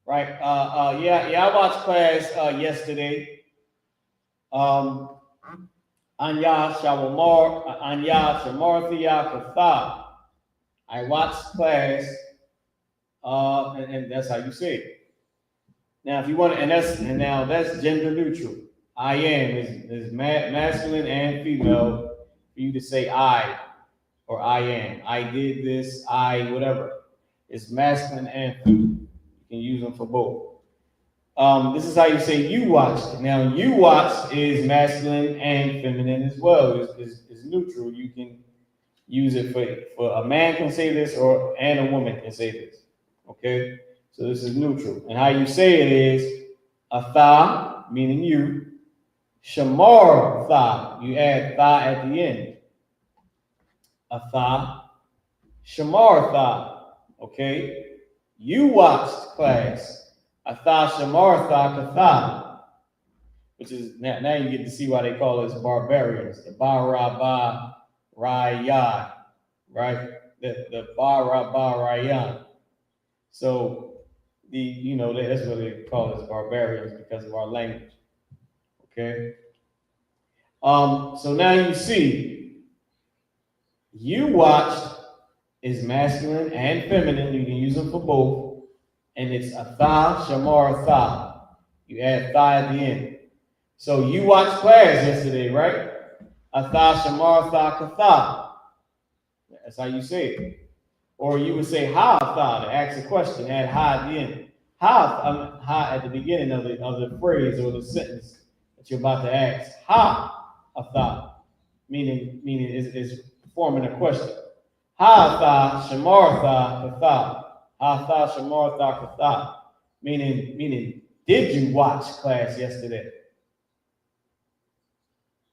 right? I watched class yesterday. Anya shamarthia katha. I watched class, and that's how you say it. Now, if you want to, and now that's gender neutral. I am is masculine and female for you to say I or I am. I did this, I whatever. It's masculine and feminine. You can use them for both. This is how you say you watched. Now, you watched is masculine and feminine as well. It's neutral. You can use it for a man can say this and a woman can say this. Okay? So this is neutral. And how you say it is atha, meaning you. Shamar tha. You add tha at the end. Atha. Shamar tha. Okay? You watched class. Atha shamar tha katha. Which is, now you get to see why they call us barbarians. The ba-ra-ba raya. Right? The ba-ra-ba rayan. So, that's what they call us barbarians because of our language. Okay. So now you see, you watched is masculine and feminine. You can use them for both. And it's atha, shamar, tha. You add tha at the end. So you watched class yesterday, right? Atha, shamar, tha, katha. That's how you say it. Or you would say ha, tha, to ask a question, add ha at the end. Ha at the beginning of the phrase or the sentence that you're about to ask. Ha, atha, meaning is forming a question. Ha, tha, shamar, tha, katha. Ha, tha, shamar, tha, katha. Meaning, did you watch class yesterday?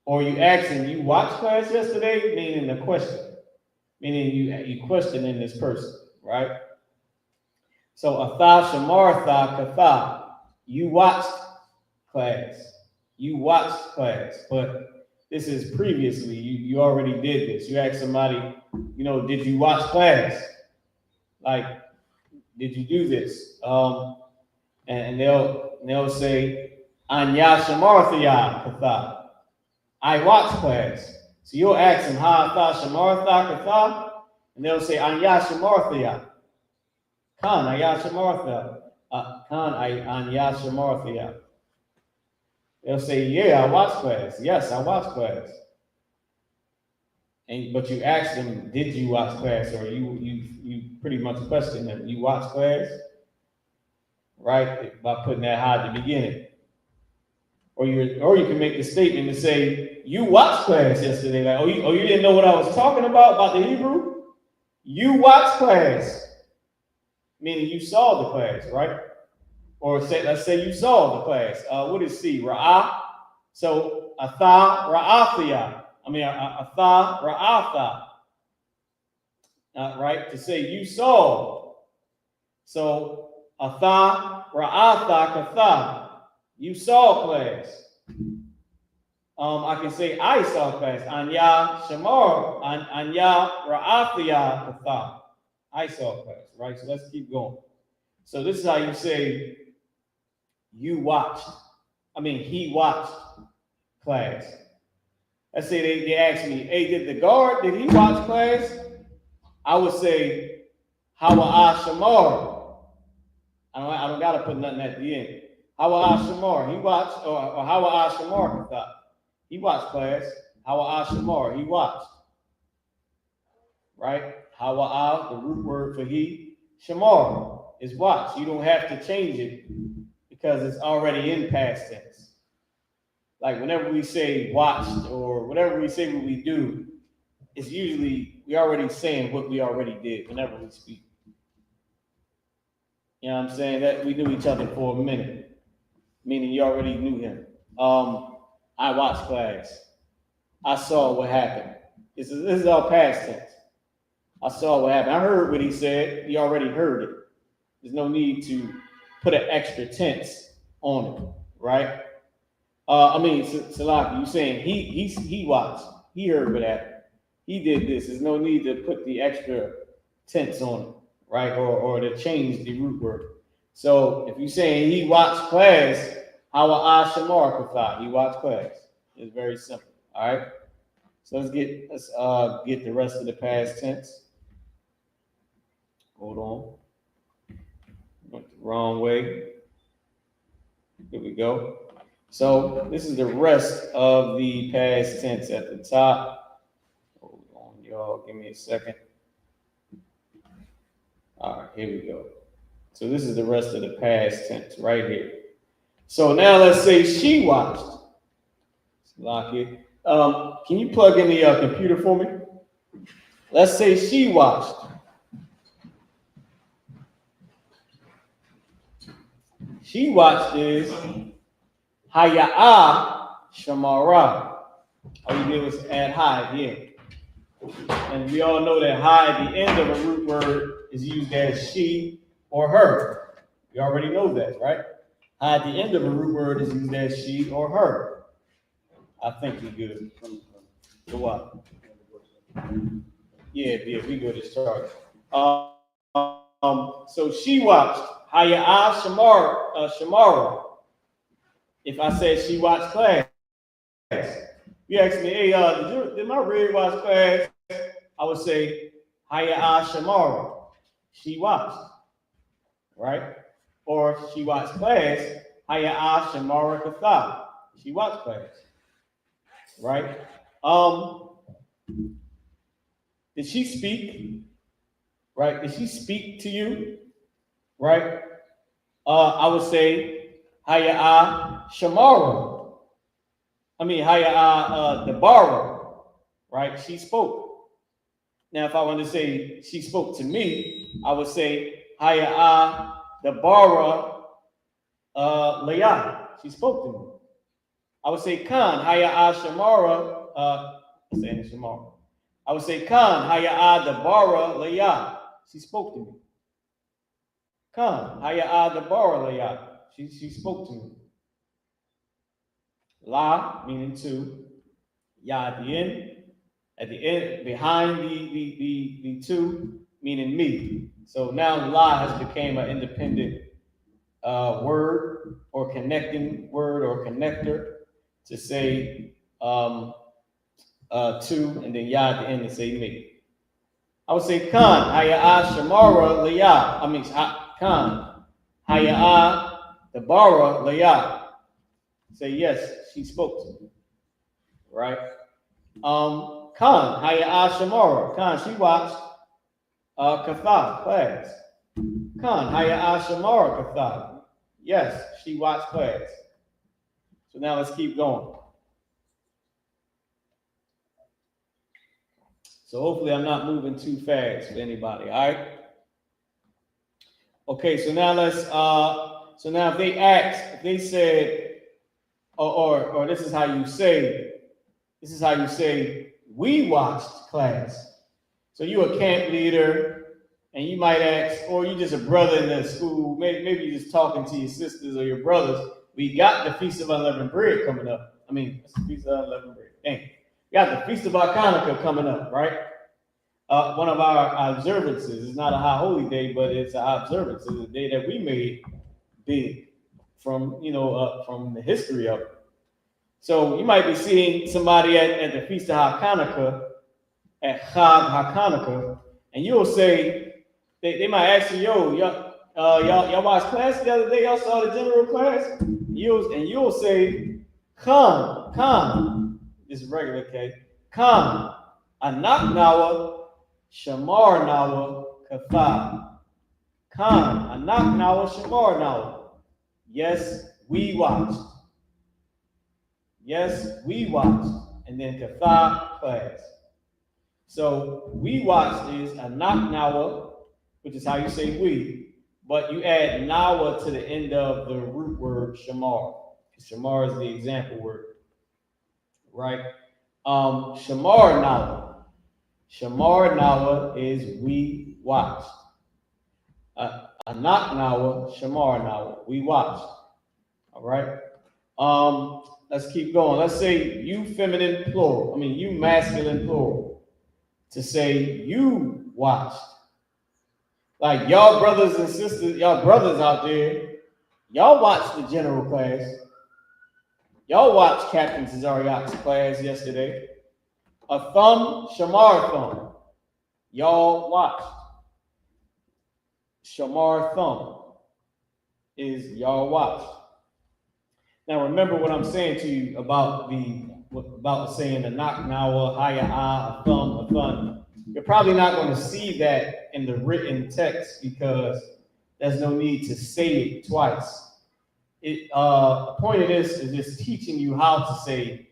Or you asking, you watched class yesterday? Meaning a question. Meaning you questioning this person, right? So atha shamar tha katha. You watched class. You watched class, but this is previously. You already did this. You ask somebody, did you watch class? Like, did you do this? And they'll say, Anya shamar thaya katha. I watched class. So you'll ask them, ha tha shamar tha katha, and they'll say, Anya shamar thaya. Kan aya shamar tha. Kan anya shamar thaya. They'll say, yeah, I watched class. Yes, I watched class. But you ask them, did you watch class? Or you pretty much question them, you watched class? Right? By putting that ha at the beginning. Or you can make the statement and say, you watched class yesterday. Like, you didn't know what I was talking about the Hebrew? You watched class. meaning you saw the class, right? Or let's say you saw the class. What is see? Ra'ah. So atha ra'athia. Atha ra'atha. Right? To say you saw. So atha ra'atha katha. You saw class. I can say I saw class. Anya shamar. Anya ra'athia katha. I saw class. Right? So let's keep going. So this is how you say you watched. He watched class. Let's say they ask me, hey, did he watch class? I would say, YAHUAH shamar. I don't gotta put nothing at the end. YAHUAH shamar. He watched, or YAHUAH shamar. He watched class. YAHUAH shamar. He watched. Right? YAHUAH, the root word for he. Shamar is watch. You don't have to change it because it's already in past tense. Like whenever we say watched or whatever we say what we do, it's usually we already saying what we already did whenever we speak. You know what I'm saying? That we knew each other for a minute, meaning you already knew him. I watched class. I saw what happened. This is all past tense. I saw what happened. I heard what he said. He already heard it. There's no need to put an extra tense on it, right? Salaki, you saying he watched. He heard what happened. He did this. There's no need to put the extra tense on it, right? Or to change the root word. So if you're saying he watched class, YAHUAH shamar katha. He watched class. It's very simple. All right. So let's get the rest of the past tense. Hold on. Went the wrong way. Here we go. So this is the rest of the past tense at the top. Hold on, y'all. Give me a second. All right, here we go. So this is the rest of the past tense right here. So now let's say she watched. Lock it. Can you plug in the computer for me? Let's say she watched. She watched is YAHUAH shamara. All you did was add hi at the end. And we all know that hi at the end of a root word is used as she or her. We already know that, right? Hi at the end of a root word is used as she or her. I think we're good. So what? Yeah, we good to start. So she watched YAHUAH shamara. If I said she watched class, you ask me, hey, did my red watch class? I would say YAHUAH shamara. She watched, right? Or if she watched class, YAHUAH shamara katha. She watched class, right? Did she speak? Right? Did she speak to you? Right? I would say YAHUAH shamara. YAHUAH Dabara, right? She spoke. Now, if I wanted to say she spoke to me, I would say YAHUAH Dabara Layah. She spoke to me. I would say Khan YAHUAH shamara. Shamara. I would say Khan YAHUAH Dabara Layah. She spoke to me. Khan YAHUAH Dabara Layah. She spoke to me. La, meaning to, Ya at the end, behind the two, meaning me. So now La has become an independent word or connecting word or connector to say to, and then Ya at the end to say me. I would say Khan, YAHUAH shamara Layah. Khan, YAHUAH Dabara Layah. Say yes, she spoke to me. Right? Khan, YAHUAH shamara. Khan, she watched katha, class. Khan, YAHUAH shamara katha. Yes, she watched class. So now let's keep going. So hopefully I'm not moving too fast for anybody, all right? Okay, so now let's so now if they ask, if they said, or this is how you say, we watched class. So you a camp leader, and you might ask, or you just a brother in the school, maybe you're just talking to your sisters or your brothers. We got the Feast of Unleavened Bread coming up. I mean, it's the Feast of Unleavened Bread. Dang. We got the Feast of Hanukkah coming up, right? One of our observances. It's not a high holy day, but it's an observance. It's a day that we made big from, from the history of it. So you might be seeing somebody at the Feast of Hanukkah, at Chag HaChanukkah, and you'll say, they might ask you, y'all watched class the other day? Y'all saw the general class? You'll say, Khan, this is regular K, Khan, Anak Nawa, Shamar Nawa, Kafa. Khan, Anak Nawa, Shamar Nawa. Yes, we watched. Yes, we watched. And then Kafa, class. So we watched is Anak Nawa, which is how you say we, but you add Nawa to the end of the root word Shamar. Shamar is the example word, right? Shamar Nawa. Shamar Nawa is we watched. Anak Nawa, Shamar Nawa, we watched. All right. Let's keep going. Let's say you feminine plural. I mean you masculine plural. To say you watched. Like y'all brothers and sisters, y'all brothers out there, y'all watched the general class. Y'all watched Captain Cesariot's class yesterday. A thumb, Shamar thumb. Y'all watched. Shamar thumb is y'all watched. Now remember what I'm saying to you about saying a knock nawa, haya'ah, a thumb. You're probably not going to see that in the written text because there's no need to say it twice. The point of this is just teaching you how to say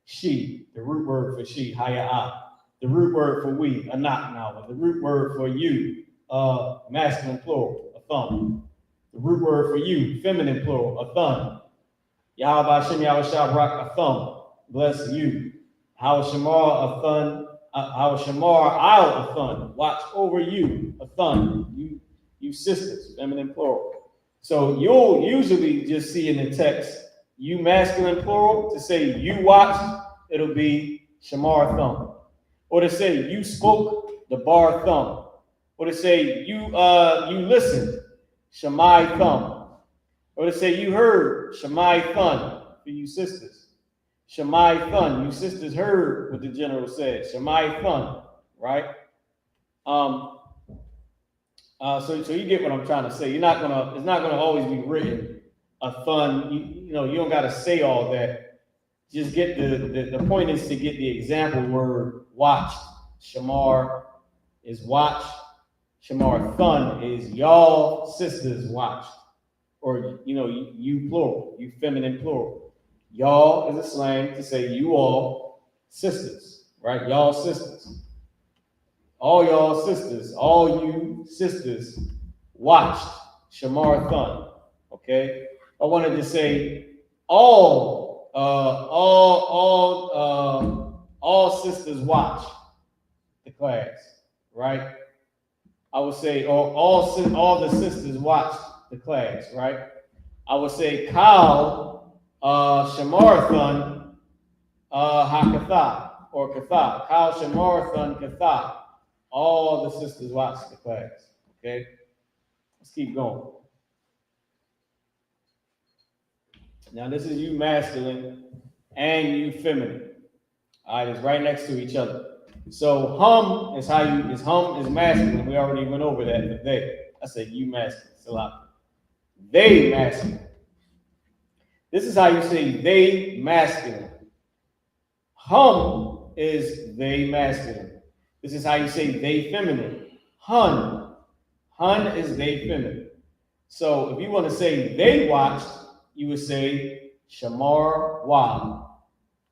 she, the root word for she, haya'ah, the root word for we, a knock nawa, the root word for you, masculine plural, a thumb, the root word for you, feminine plural, a thumb. Yahweh Hashem Yahushua Barak, a thumb, bless you. Hawashamar, a thumb. Hawashamar, I'll, a thumb. Watch over you, a thumb. You sisters, feminine plural. So you'll usually just see in the text, you masculine plural, to say you watched, it'll be Shamar thumb. Or to say you spoke, the bar thumb. Or to say you listened, Shammai thumb. Or to say you heard, Shammai thun, for you sisters. Shammai thun, you sisters heard what the general said. Shammai thun, right? So you get what I'm trying to say. It's not gonna always be written a thun. You don't gotta say all that. Just get the point is to get the example word watched. Shamar is watch. Shamar thun is y'all sisters watched. Or you plural, you feminine plural. Y'all is a slang to say you all sisters, right? Y'all sisters. All y'all sisters, all you sisters watched Shamar thun. Okay? I wanted to say all sisters watch the class, right? I would say all the sisters watched the class, right? I would say Kal Shamarthun Hakatha or Katha. Kal Shamarthun Katha. All the sisters watched the class. Okay? Let's keep going. Now this is you masculine and you feminine. All right, it's right next to each other. So hum is hum is masculine. We already went over that today. I said you masculine. It's a lot. They masculine. This is how you say they masculine. Hum is they masculine. This is how you say they feminine. Hun is they feminine. So if you want to say they watched, you would say Shamar Wa.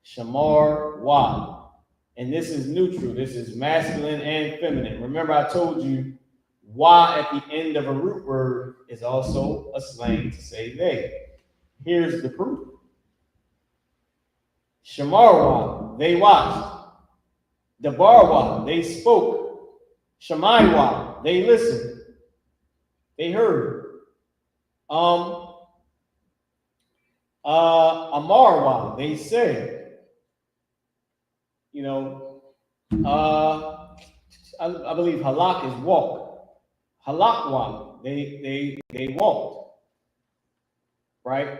Shamar Wa. And this is neutral. This is masculine and feminine. Remember I told you Y at the end of a root word is also a slang to say they. Here's the proof. Shamarwa, they watched. Dabarwa, they spoke. Shamaywa, they listened. They heard. Amarwa, they said. You know, I believe halak is walk. Halakwa, they walked. Right?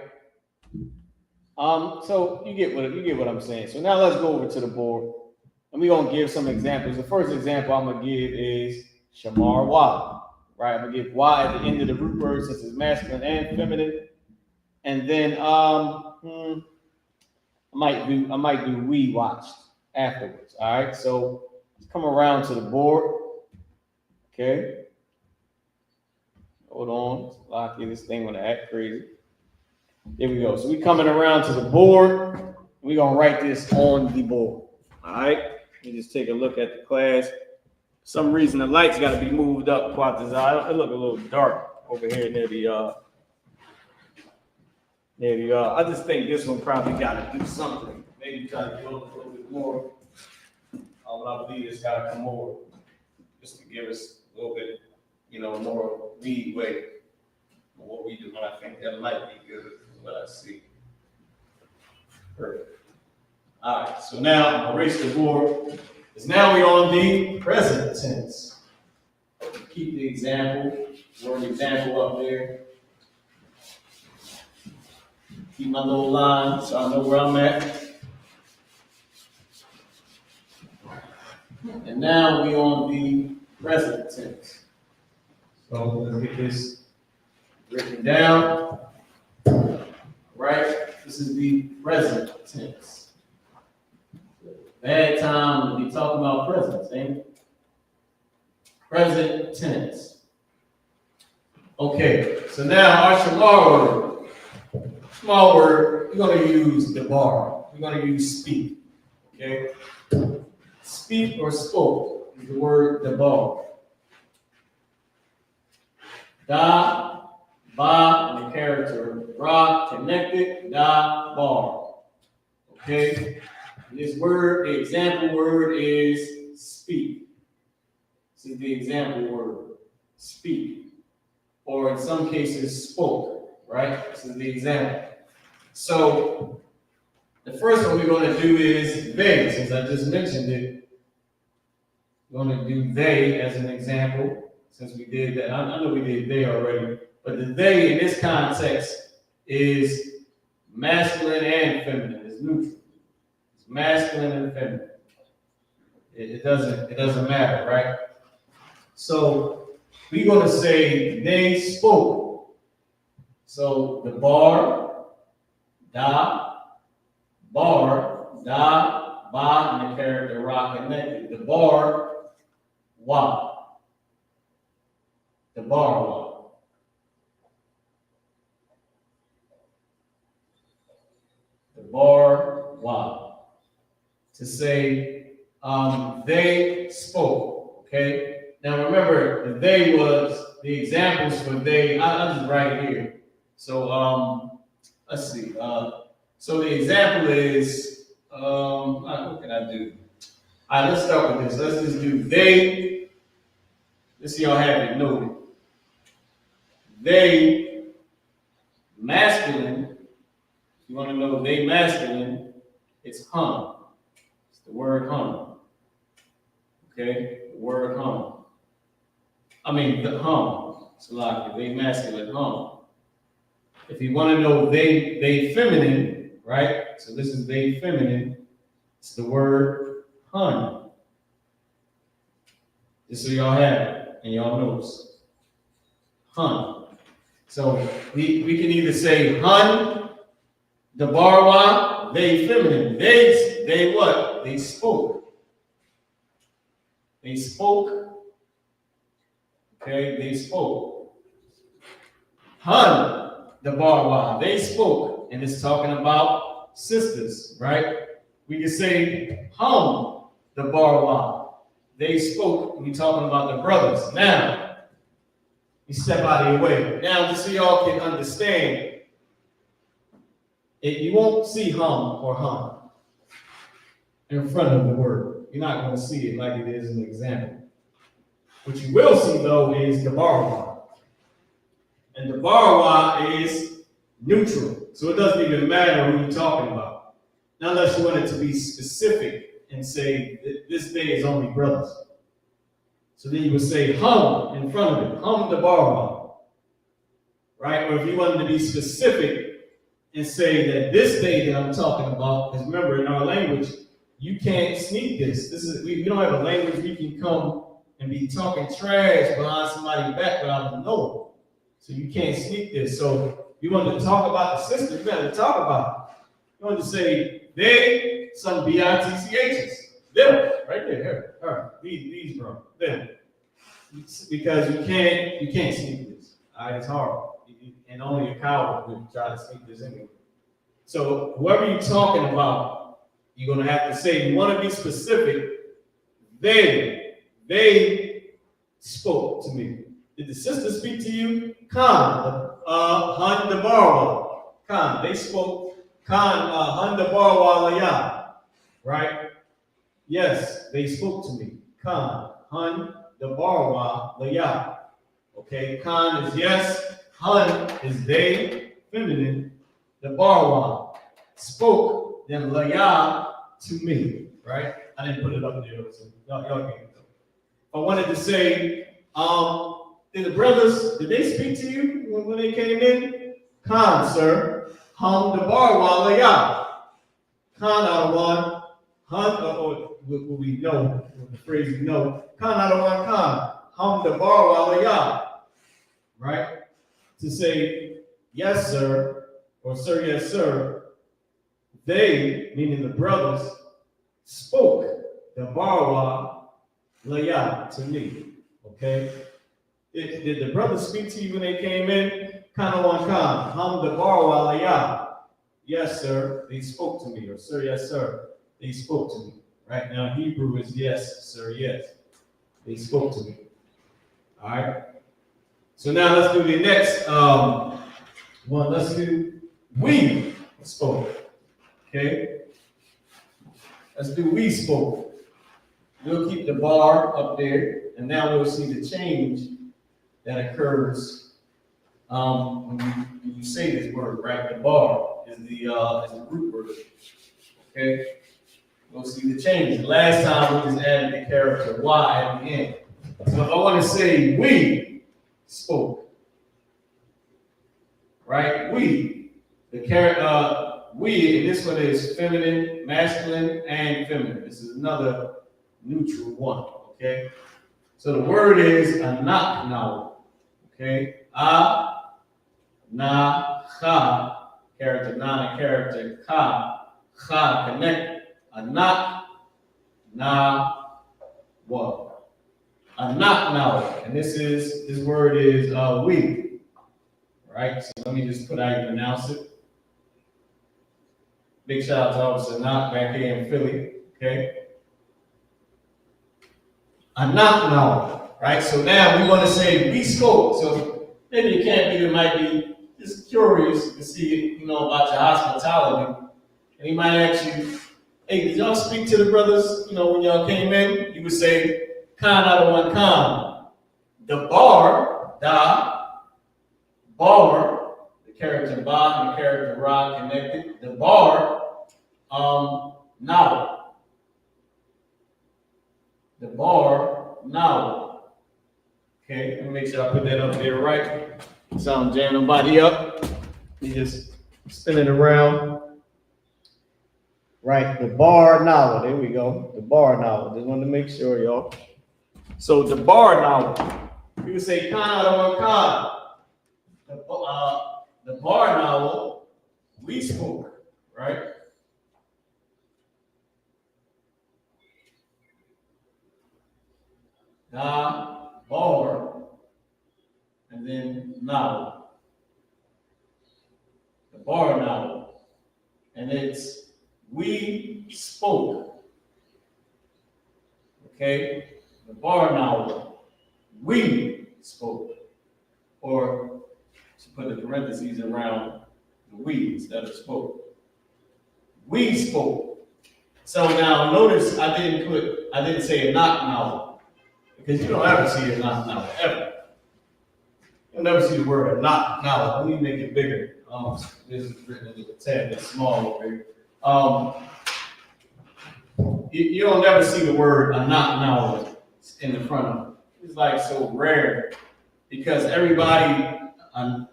So you get what I'm saying. So now let's go over to the board, and we're gonna give some examples. The first example I'm gonna give is Shamar Wa. Right? I'm gonna give Y at the end of the root word since it's masculine and feminine. And then I might do we watched afterwards. All right, so let's come around to the board. Okay. Hold on. Lucky, this thing gonna act crazy. There we go. So we coming around to the board. We're gonna write this on the board. All right. Let me just take a look at the class. For some reason the lights got to be moved up quite the eye. It look a little dark over here near the I just think this one probably got to do something. Maybe try to build a little bit more. But I believe it's got to come over just to give us a little bit, more leeway on what we do. And I think that might be good. What I see. Perfect. All right, so now I'm gonna erase the board. Because now we're on the present tense. Keep the example, word example up there. Keep my little line so I know where I'm at. And now we're on the present tense. So let's get this written down. Right? This is the present tense. Bad time to be talking about present, ain't it? Present tense. Okay, so now our small word, we're going to use the bar. We're going to use speak. Okay? Speak or spoke is the word the bar. Da, ba, and the character ra, connected, da, bar. Okay? And this word, the example word is speak. This is the example word, speak. Or in some cases, spoke, right? This is the example. So, the first one we're going to do is they, since I just mentioned it. We're going to do they as an example, since we did that. I know we did they already. But the they in this context is masculine and feminine. It's neutral. It's masculine and feminine. It doesn't matter, right? So we're going to say they spoke. So the bar, da, ba, and the character ra connected. The bar, wa. The bar, wa. Bar wa. To say they spoke. Okay. Now remember, the they was the examples for they. I'll just write it here. So let's see. So the example is what can I do? All right, let's start with this. Let's just do they. Let's see y'all have it noted. They masculine. You want to know they masculine, it's hum. It's the word hum. Okay? The word hum. I mean the hum. It's like they masculine hum. If you want to know they feminine, right? So this is they feminine, it's the word hun. Just so y'all have it and y'all notice. Hun. So we can either say hun, the barwa, they feminine. They what? They spoke. They spoke. Okay, they spoke. Hun, the barwa, they spoke. And it's talking about sisters, right? We can say hum, the barwa, they spoke. We're talking about the brothers. Now, You step out of your way. Now, just so y'all can understand, you won't see hum or hum in front of the word. You're not going to see it like it is in the example. What you will see, though, is the BAYAN. And the BAYAN is neutral. So it doesn't even matter who you're talking about. Not unless you want it to be specific and say, this day is only brothers. So then you would say hum in front of it. Hum the BAYAN. Right? Or if you wanted to be specific and say that this day that I'm talking about, because remember in our language, you can't sneak this. We don't have a language we can come and be talking trash behind somebody's back without them knowing. So you can't sneak this. So you want to talk about the sister, you got to talk about it. You want to say they, some B-I-T-C-H's. Them, right there, her, these bro, them. Because you can't sneak this. All right, it's hard. And only a coward would try to sneak this anyway. So whoever you're talking about, you're going to have to say, you want to be specific, they spoke to me. Did the sister speak to you? Khan, Han the Barwa. Khan, they spoke. Khan, Han the Barwa Laya. Right? Yes, they spoke to me. Khan, Han the Barwa Laya. Okay, Khan is yes. Han is they, feminine. The Barwa spoke, then Laya to me. Right? I didn't put it up there. So y'all can't go. I wanted to say, did the brothers, did they speak to you when they came in? Khan, sir. Hum the Barwa Laya. Khan out of one. Hun, or what we know, the phrase we know. Khan out of one Khan. Hum the Barwa Laya. Right? To say, yes, sir, or sir, yes, sir. They, meaning the brothers, spoke the Barwa Laya to me. Okay? Did the brothers speak to you when they came in? Kana one Khan. Hum the Barwa Laya. Yes, sir. They spoke to me. Or sir, yes, sir. They spoke to me. Right now, Hebrew is yes, sir, yes. They spoke to me. All right. So now let's do the next one. Let's do we spoke. Okay. Let's do we spoke. We'll keep the bar up there, and now we'll see the change that occurs when you say this word, right? The bar is the root word. Okay? We'll see the change. Last time we just added the character Y at the end. So if I want to say we spoke, right? We, the character, we, and this one is feminine, masculine, and feminine. This is another neutral one, okay? So the word is anak now, okay? Na-ha, character na, character ka, connect, anak, na-wa. Anak now, and this word is we, right? So let me just put how you pronounce it. Big shout out to Officer Knock back here in Philly, okay? Anak now, right? So now we want to say we spoke. So maybe you can't be, you might be just curious to see, about your hospitality. And he might ask you, hey, did y'all speak to the brothers, when y'all came in? You would say, Khan out of one Khan. The bar, the character ba and the character ra connected. The bar, now. The bar, now. Okay, let me make sure I put that up there right. So I don't jam nobody up. You just spin it around. Right, the bar now. There we go. The bar now. Just wanted to make sure, y'all. So the bar now. You would say Khan out of one Khan. The bar now, we spoke, right? Na, bar, and then now. The bar now. And it's we spoke. Okay? The bar now. We spoke. or to put the parentheses around the we instead of spoke. We spoke. So now notice I didn't say a knock now, because you don't ever see a knock now, ever. You'll never see the word a knock now. Let me make it bigger. This is written a little tad bit small over here. You don't never see the word a knock now in the front of it. It's like so rare because everybody,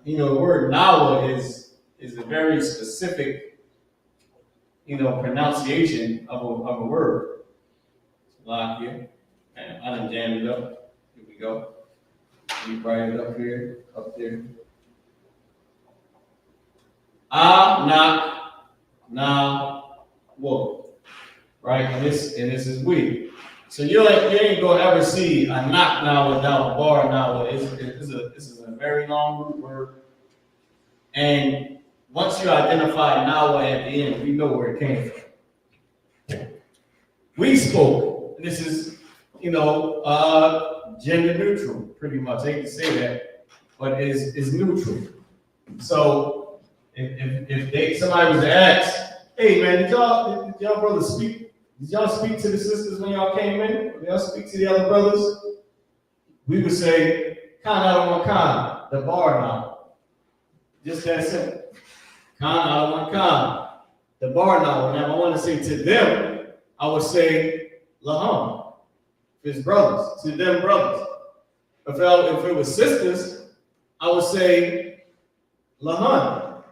the word now is a very specific, pronunciation of a word. Lock here. And I done jammed it up. Here we go. Let me write it up here, up there. Knock, now, whoa. Right? And this is we. So you ain't gonna ever see a knock now without a bar now. This is a very long root word. And once you identify now at the end, we know where it came from. We spoke. This is, gender neutral, pretty much. I hate to say that, but is neutral. So if somebody was to ask, hey man, did y'all brothers speak? Did y'all speak to the sisters when y'all came in? Did y'all speak to the other brothers? We would say, Khan out of one Khan, the bar now. Just that simple. Khan out of one Khan, the bar now. Now, if I want to say to them, I would say, Laham, his brothers, to them brothers. If it was sisters, I would say, Lahan.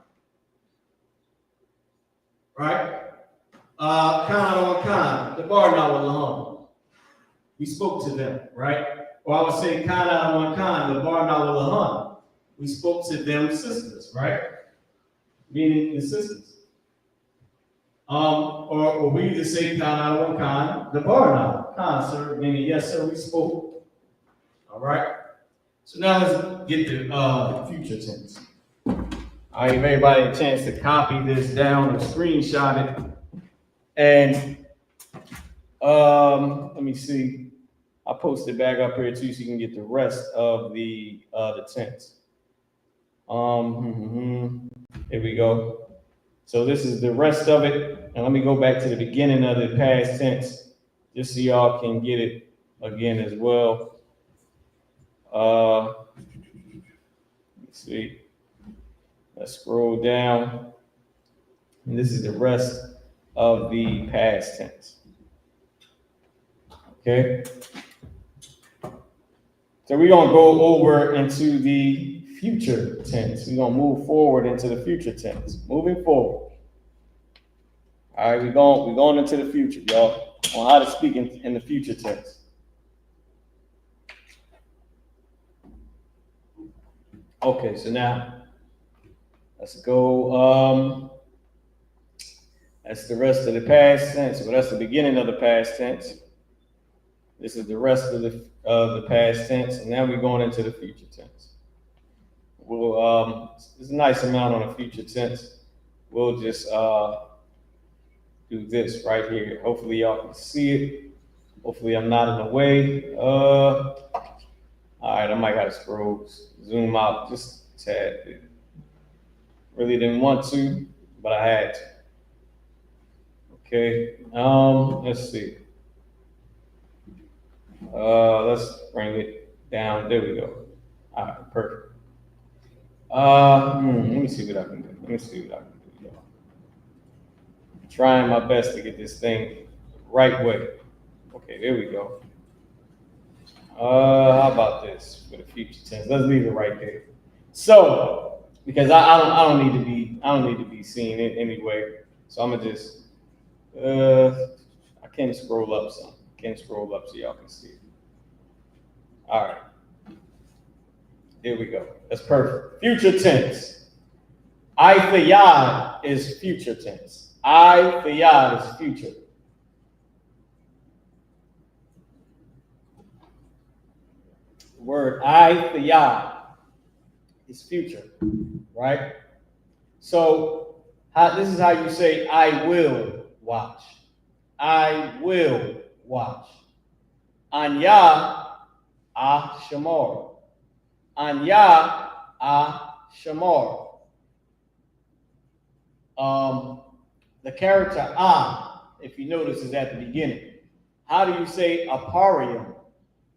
Right? Khan on Khan, the bar now with Lahan. We spoke to them, right? Or I would say Khan on Khan, the bar now with Lahan. We spoke to them sisters, right? Meaning the sisters. Or we just say Khan on Khan, the bar now. Khan, sir, meaning yes, sir, we spoke. All right. So now let's get the future tense. I give everybody a chance to copy this down or screenshot it. And let me see. I'll post it back up here too so you can get the rest of the tense. Here we go. So this is the rest of it. And let me go back to the beginning of the past tense just so y'all can get it again as well. Let's see. Let's scroll down. And this is the rest of the past tense. Okay. So we're going to go over into the future tense. We're going to move forward into the future tense. Moving forward. All right, we're going into the future, y'all, on how to speak in the future tense. Okay, so now let's go. That's the rest of the past tense. Well, that's the beginning of the past tense. This is the rest of the past tense, and now we're going into the future tense. We'll there's a nice amount on the future tense. We'll just do this right here. Hopefully y'all can see it. Hopefully I'm not in the way. All right, I might have to scroll, zoom out just a tad bit. Really didn't want to, but I had to. Okay, let's see. Let's bring it down. There we go. All right, perfect. Let me see what I can do. Y'all. Trying my best to get this thing the right way. Okay, there we go. How about this for the future tense? Let's leave it right there. So, because I don't need to be seen anyway. So I'm gonna just I can scroll up some. So y'all can see it. All right. Here we go. That's perfect. Future tense. I.S.U.P.K is future tense. I.S.U.P.K is future. The word I.S.U.P.K is future, right? So this is how you say I will watch. I will watch. Anya, Shamar. Anya Shamar. The character if you notice, is at the beginning. How do you say aparium?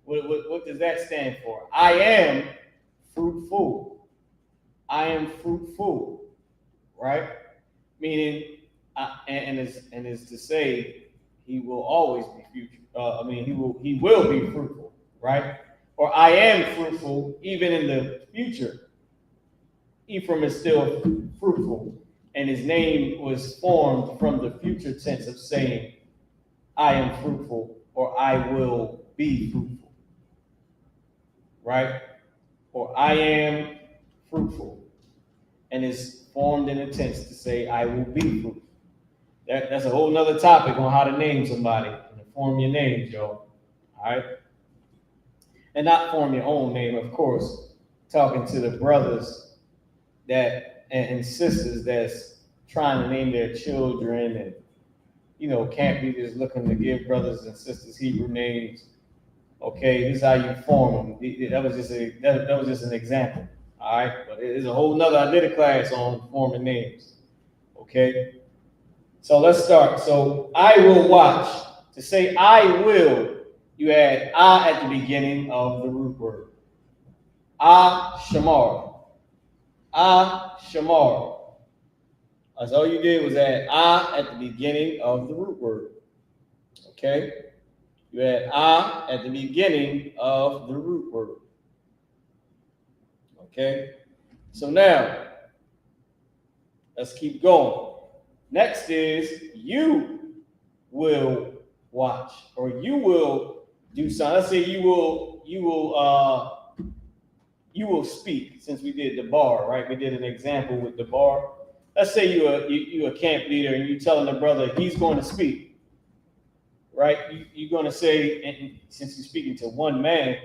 What does that stand for? I am fruitful. I am fruitful, right? Meaning, and is to say he will always be future. He will be fruitful, right? Or I am fruitful even in the future. Ephraim is still fruitful, and his name was formed from the future tense of saying, I am fruitful, or I will be fruitful, right? Or I am fruitful, and is formed in a tense to say, I will be fruitful. That's a whole nother topic on how to name somebody and form your names, y'all. All right? And not form your own name, of course. Talking to the brothers and sisters that's trying to name their children, and can't be just looking to give brothers and sisters Hebrew names. Okay, this is how you form them. That was just an example. All right, but there's a whole nother. I did a class on forming names. Okay, so let's start. So I will watch. To say I will, you add at the beginning of the root word. Shamar. Shamar. That's all you did was add at the beginning of the root word. Okay? You add at the beginning of the root word. Okay? So now, let's keep going. Next is you will watch, or you will do something. Let's say you will speak, since we did the bar, right? We did an example with the bar. Let's say you're a camp leader and you're telling the brother he's going to speak, right? You're going to say, and since you're speaking to one man,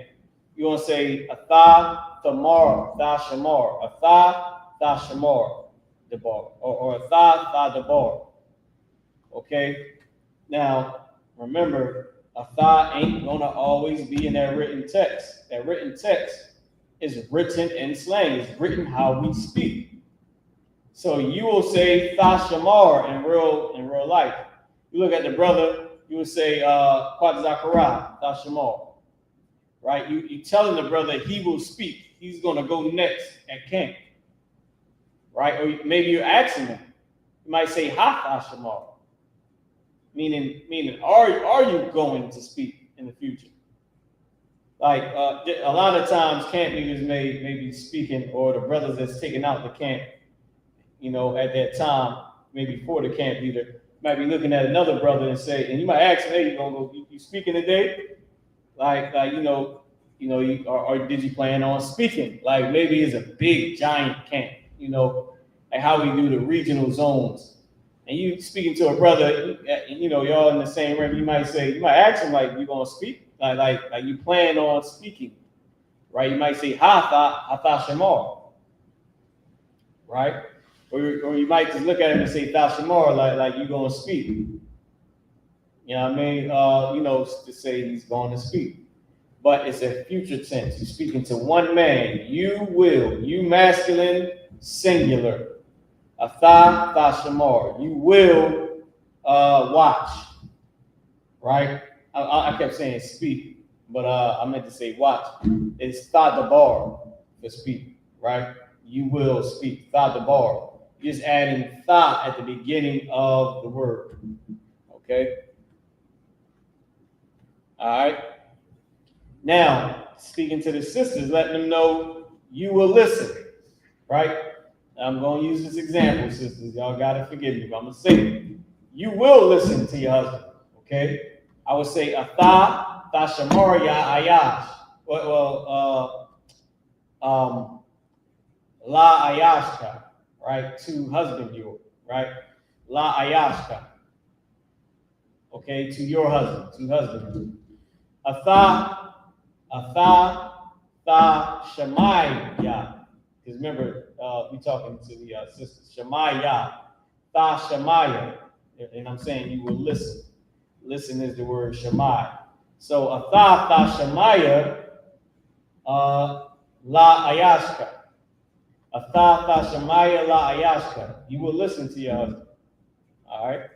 you're going to say, Atha Thamar, Tha Shamar, Atha Tha Shamar, the bar, or Atha Tha the bar. Okay? Now, remember, Atha ain't going to always be in that written text. That written text is written in slang. It's written how we speak. So you will say Tha Shamar in real life. You look at the brother, you will say Kwat Zakaria, Tha Shamar. Right? You telling the brother he will speak. He's going to go next at camp. Right? Or maybe you're asking him. You might say Ha Tha Shamar. Meaning, are you going to speak in the future? Like a lot of times, camp leaders may be speaking, or the brothers that's taking out the camp, at that time, maybe for the camp leader, might be looking at another brother and say, and you might ask him, hey, you speaking today? Or did you plan on speaking? Like maybe it's a big giant camp, like how we do the regional zones. And you speaking to a brother, y'all in the same room, you might ask him, like, you gonna speak? Like you plan on speaking, right? You might say, Tha Shamar, right? Or you might just look at him and say, Tha Shamar, like you gonna speak. You know what I mean? To say he's going to speak. But it's a future tense. You're speaking to one man. You will. You masculine, singular. Atha Tha Shamar. You will watch. Right? I kept saying speak, but I meant to say watch. It's Tha the bar for speak, right? You will speak. Tha the bar. You're just adding Tha at the beginning of the word. Okay? All right? Now, speaking to the sisters, letting them know you will listen, right? I'm going to use this example, sisters. Y'all got to forgive me, but I'm going to say it. You will listen to your husband, okay? I would say, Atha Tha Shamar YAHAWAH. La I.S.U.P.K, right? To husband you, right? La I.S.U.P.K. Okay, to your husband, to husband you. Atha Tha Shamaya. Because remember, we talking to the sisters. Shamaya. Tha Shamaya. And I'm saying you will listen. Listen is the word Shamai. So Atha Tha Shamaya la ayashka. Atha tashamaya la ayashka. You will listen to your husband. All right.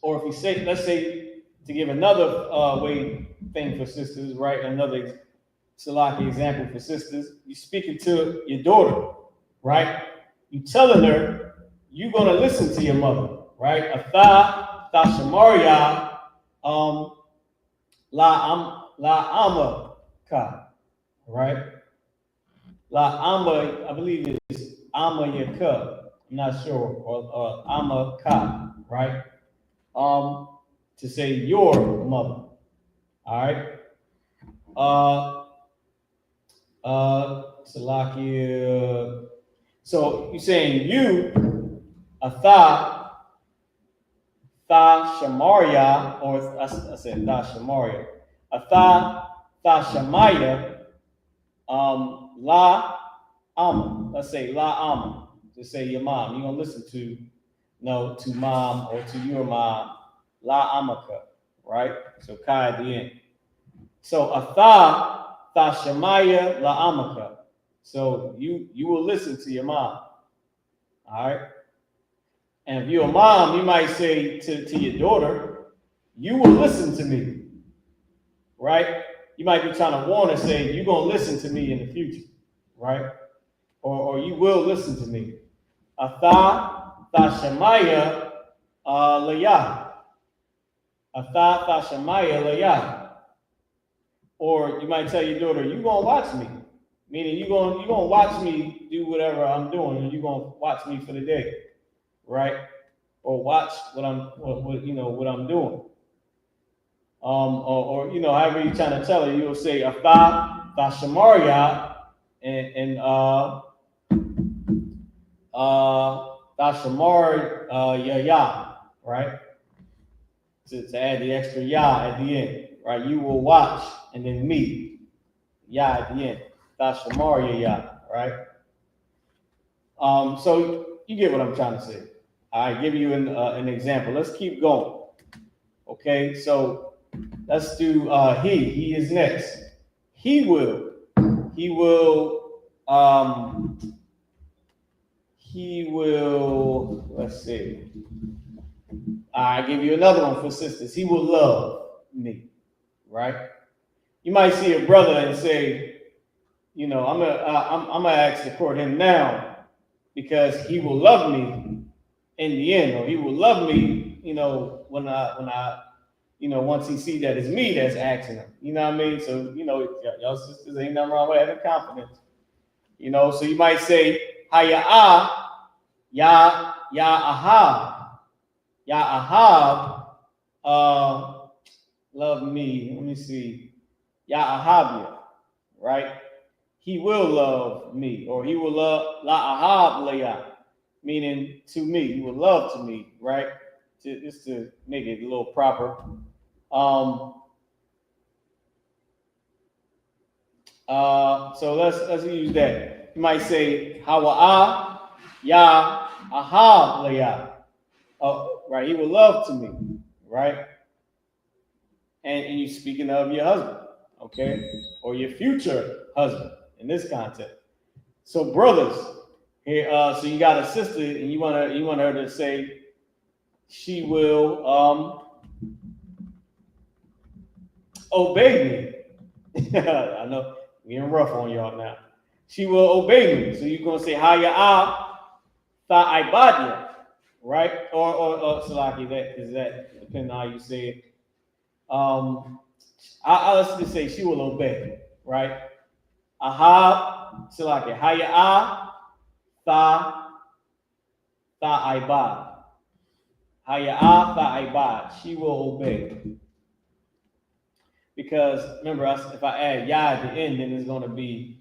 Or if you say, let's say, to give another thing for sisters, right? Another Salaki example for sisters. You speaking to your daughter, right? You telling her you're gonna listen to your mother, right? Atha tashamaya la ama-ka, right? La ama, I believe it's ama-ya-ka. I'm not sure, or ama-ka, right? To say your mother, all right? Salakia. So you're saying you, Atha, Tha Shamaria, or I said Tha Shamaria, Atha, Tha Shamaya, La Amma. Let's say La Amma. To say your mom. You're gonna listen to mom or to your mom, La Amaka, right? So Kai at the end. So Atha, Tha Shamaya, La Amaka. So you will listen to your mom. All right. And if you're a mom, you might say to your daughter, you will listen to me. Right? You might be trying to warn her, say, you're gonna listen to me in the future, right? Or you will listen to me. Atha Tashamaya Layah. Atha Tashamaya Layah. Or you might tell your daughter, you're gonna watch me. Meaning you're gonna watch me do whatever I'm doing, and you're gonna watch me for the day, right? Or watch what I'm doing. Or however you're trying to tell her, you'll say Atha Tashamaya and Tashamar Yah, right? To add the extra Yah at the end, right? You will watch, and then me, Yah at the end. Tashamar Yah, right? So you get what I'm trying to say. I give you an example. Let's keep going. Okay, so let's do he is next. He will, let's see. I give you another one for sisters. He will love me, right? You might see a brother and say, I'm gonna ask to court him now because he will love me in the end, or he will love me, when I once he see that it's me that's asking him. You know what I mean? So, y'all sisters, ain't nothing wrong with having confidence. So you might say, Haya'ah, YAHAWAH, love me. Let me see. YAHAWAH, right? He will love me, or he will love la'ahab, meaning to me. He will love to me, right? Just to make it a little proper. So let's use that. You might say Hawa'ah, YAHAWAH. Oh, right. He will love to me, right? And you're speaking of your husband, okay, or your future husband in this context. So brothers, here, so you got a sister, and you want her to say she will obey me. I know we're getting rough on y'all now. She will obey me. So you're gonna say Haya'ah Ta'ibadya, right? Or Salaki, that depending on how you say it. Let's just say she will obey, right? Ahab Salaki Haya'ah Ta'ibad. Haya'ah Ta'ibad. She will obey. Because remember, if I add Yah at the end, then it's going to be,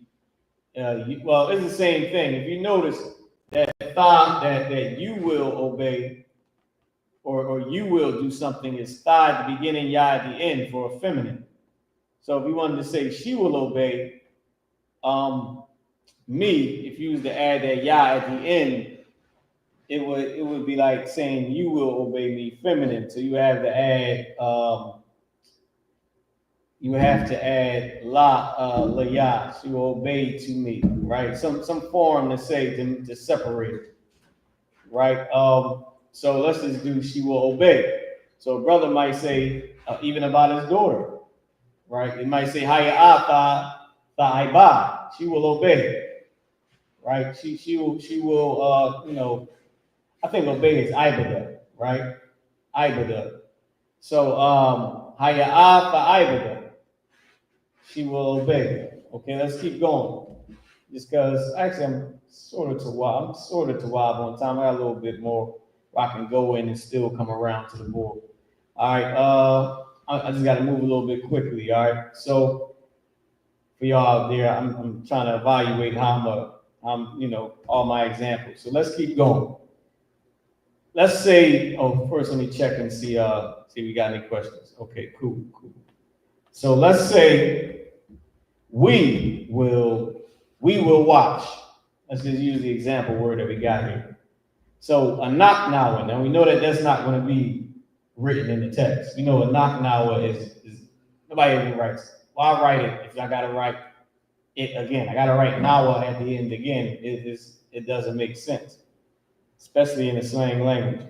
it's the same thing. If you notice that that you will obey, or you will do something, is Tha at the beginning, Yah at the end for a feminine. So if we wanted to say she will obey, me, if you was to add that Yah at the end, it would be like saying you will obey me feminine. So you have to add you would have to add la yah. She will obey to me, right? Some form to say to separate it, right? So let's just do she will obey. So a brother might say even about his daughter, right? He might say haya'ah ta'ibah. She will obey, right? She will you know, I think obey is ibadah, right? Ibadah. So haya'ah ta'ibadah. She will obey. Okay, let's keep going. Just because actually I'm sort of Tawab on time. I got a little bit more where I can go in and still come around to the board. All right, I just got to move a little bit quickly. All right, so for y'all out there, I'm trying to evaluate how I'm you know, all my examples. So let's keep going. Let's say, first let me check and see if we got any questions. Okay, cool. So let's say we will watch. Let's just use the example word that we got here. So a knock now, and we know that that's not going to be written in the text. We know a knock now is nobody even writes. Why write it if I got to write it again? I got to write nawa at the end again. It doesn't make sense, especially in the slang language.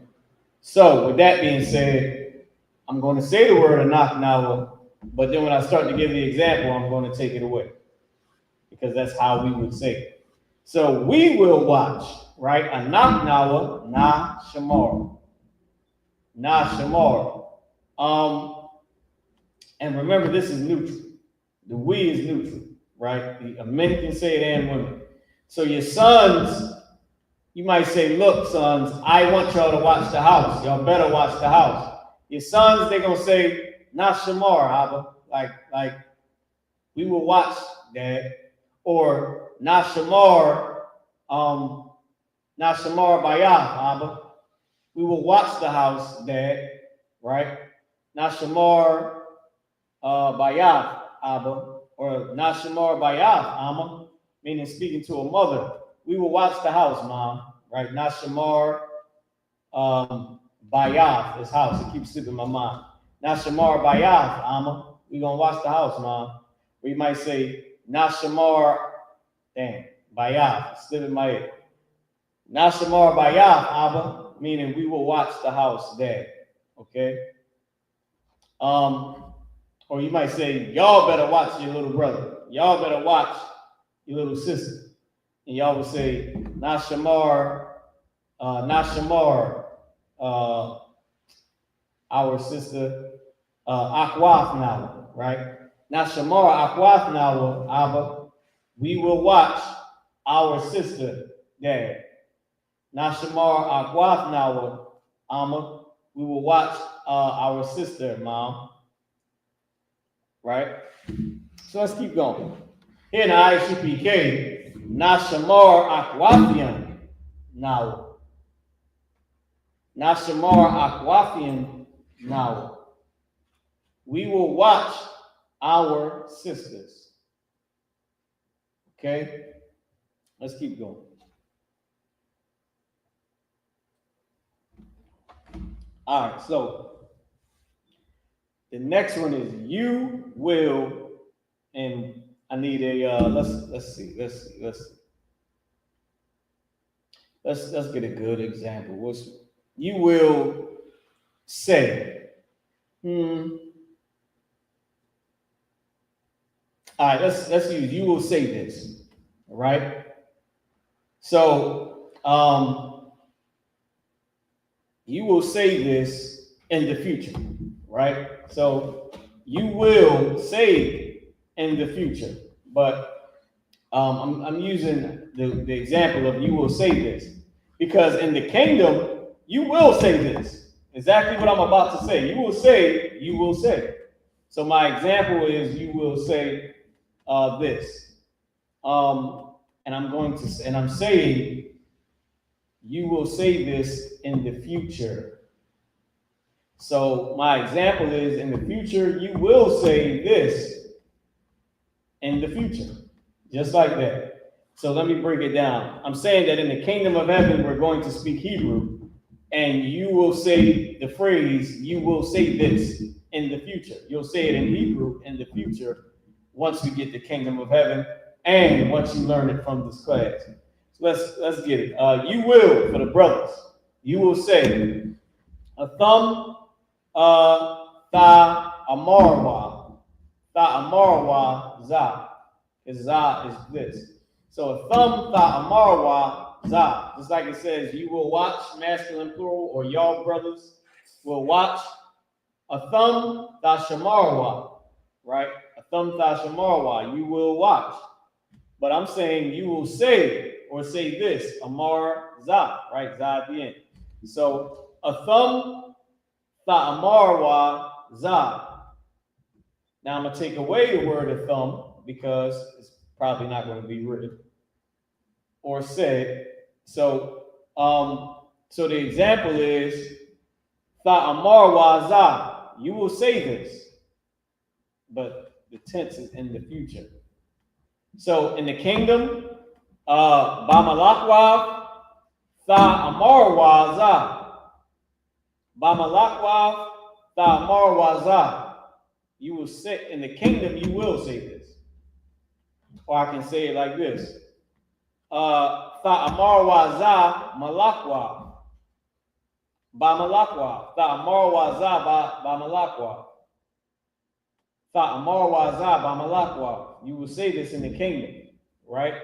So with that being said, I'm going to say the word a knock nawa, but then when I start to give the example, I'm going to take it away because that's how we would say it. So we will watch, right? A knock nawa na shamar. Na shamar. And remember, this is neutral. The we is neutral, right? Men can say it and women. So your sons, you might say, look, sons, I want y'all to watch the house. Y'all better watch the house. Your sons, they're going to say, na shamar, Abba. Like, we will watch, Dad. Or na shamar bayah, Abba. We will watch the house, Dad. Right? Na shamar bayah, Abba. Or na shamar bayah, Amma. Meaning speaking to a mother. We will watch the house, Mom. Right? Na shamar bayah, this house. It keeps slipping my mind. Na shamar bayah, Amma. We're going to watch the house, Mom. We might say, na shamar, bayah, slipping my head. Na shamar bayah, Abba, meaning we will watch the house, Dad. Okay? Or you might say, y'all better watch your little brother. Y'all better watch your little sister. And y'all would say, na shamar, our sister, akwaf now, right? Na shamar akwaf now, Abba. We will watch our sister, Dad. Na shamar akwaf now, Amma. We will watch our sister, Mom. Right? So let's keep going. Here in the I.S.U.P.K, na shamar akwafian now. Na shamar akwafian now. We will watch our sisters. Okay? Let's keep going. All right, so the next one is you will, and I need a let's see. Let's get a good example. What's you will say? All right, let's use you will say this. All right. So you will say this in the future, right? So you will say in the future, but I'm using the example of you will say this because in the kingdom you will say this. Exactly what I'm about to say. You will say, you will say. So my example is you will say this. And I'm saying you will say this in the future. So my example is in the future, you will say this in the future. Just like that. So let me break it down. I'm saying that in the kingdom of heaven, we're going to speak Hebrew. And you will say the phrase, you will say this in the future. You'll say it in Hebrew in the future once you get the kingdom of heaven and once you learn it from this class. So let's get it. You will, for the brothers, you will say, Atham Tha Amarwa. Tha Amarwa Za. Because Za is this. So Atham Tha Amarwa Za. Just like it says, you will watch, masculine plural, or y'all brothers will watch. Atham Tha Shamarwa. Right? Atham Tha Shamarwa. You will watch. But I'm saying you will say, or say this, Amar Za, right? Za at the end. So, Atham Tha Amarwa Za. Now, I'm going to take away the word Atham because it's probably not going to be written or said. So, so the example is Tha Amarwa Za. You will say this, but the tense is in the future. So in the kingdom, Bamalakwa, Tha Amarwa Za. Bamalakwa, Tha Amarwa Za. You will say, in the kingdom, you will say this. Or I can say it like this. Tha Amarwa Za Malakwa. Bamalakwa. Tha Amarwa Za Bamalakwa. Tha Amarwa Za Bamalakwa. You will say this in the kingdom, right?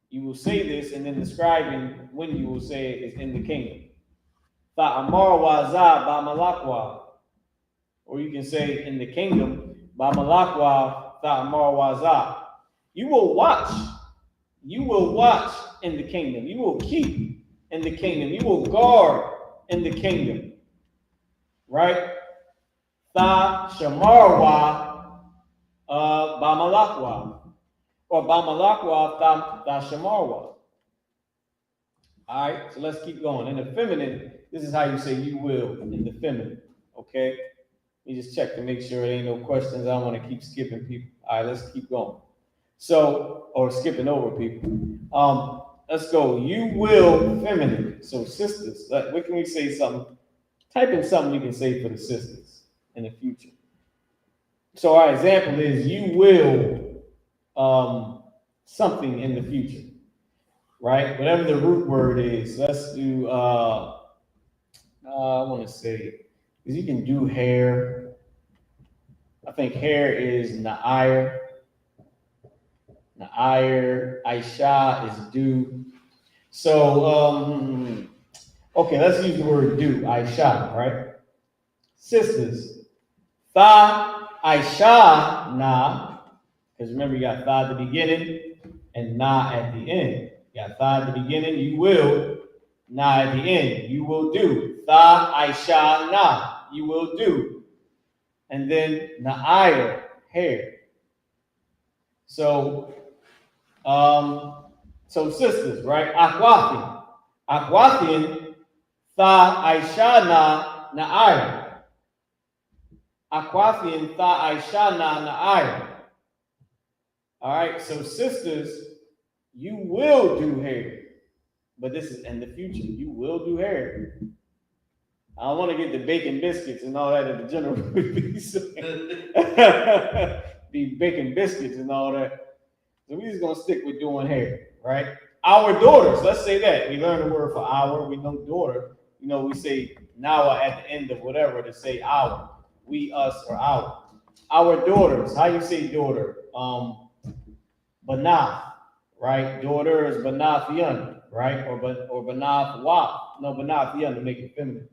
You will say this, and then describing when you will say it is in the kingdom. Tha Amarwa Za Bamalakwa. Or you can say in the kingdom, Bamalakwa Tha Amarwa Za. You will watch. You will watch in the kingdom. You will keep in the kingdom. You will guard in the kingdom. Right? Tha Shamarwa Bamalakwa. Or Bamalakwa Tha Shamarwa. All right, so let's keep going. In the feminine, this is how you say you will in the feminine. Okay? Let me just check to make sure there ain't no questions. I don't want to keep skipping people. All right, let's keep going. So, or skipping over people. Let's go. You will feminine. So sisters, what can we say something? Type in something you can say for the sisters in the future. So our example is you will something in the future, right? Whatever the root word is. Let's do, I want to say, because you can do hair. I think hair is na'ir. Na'ir, Aisha is do. So, okay, let's use the word do, Aisha, right? Sisters, Tha Aisha na, because remember you got Tha at the beginning and Na at the end. You got Tha at the beginning, you will, Na at the end, you will do. Tha Aisha na, you will do. And then Na'ir, hair. So, so sisters, right? Akwathin. Akwathin, Tha Aisha na Na'ir. Akwathin, Tha Aisha na Na'ir. All right, so sisters, you will do hair. But this is in the future. You will do hair. I don't want to get the bacon biscuits and all that at the general be bacon biscuits and all that. So we're just gonna stick with doing hair, right? Our daughters, let's say that. We learn the word for our, we know daughter. You know, we say nawa at the end of whatever to say our. We, us, or our. Our daughters, how you say daughter? Banath, right? Daughter is Banath Yun, right? Or Banath Wa. No, Banath Yun to make it feminine.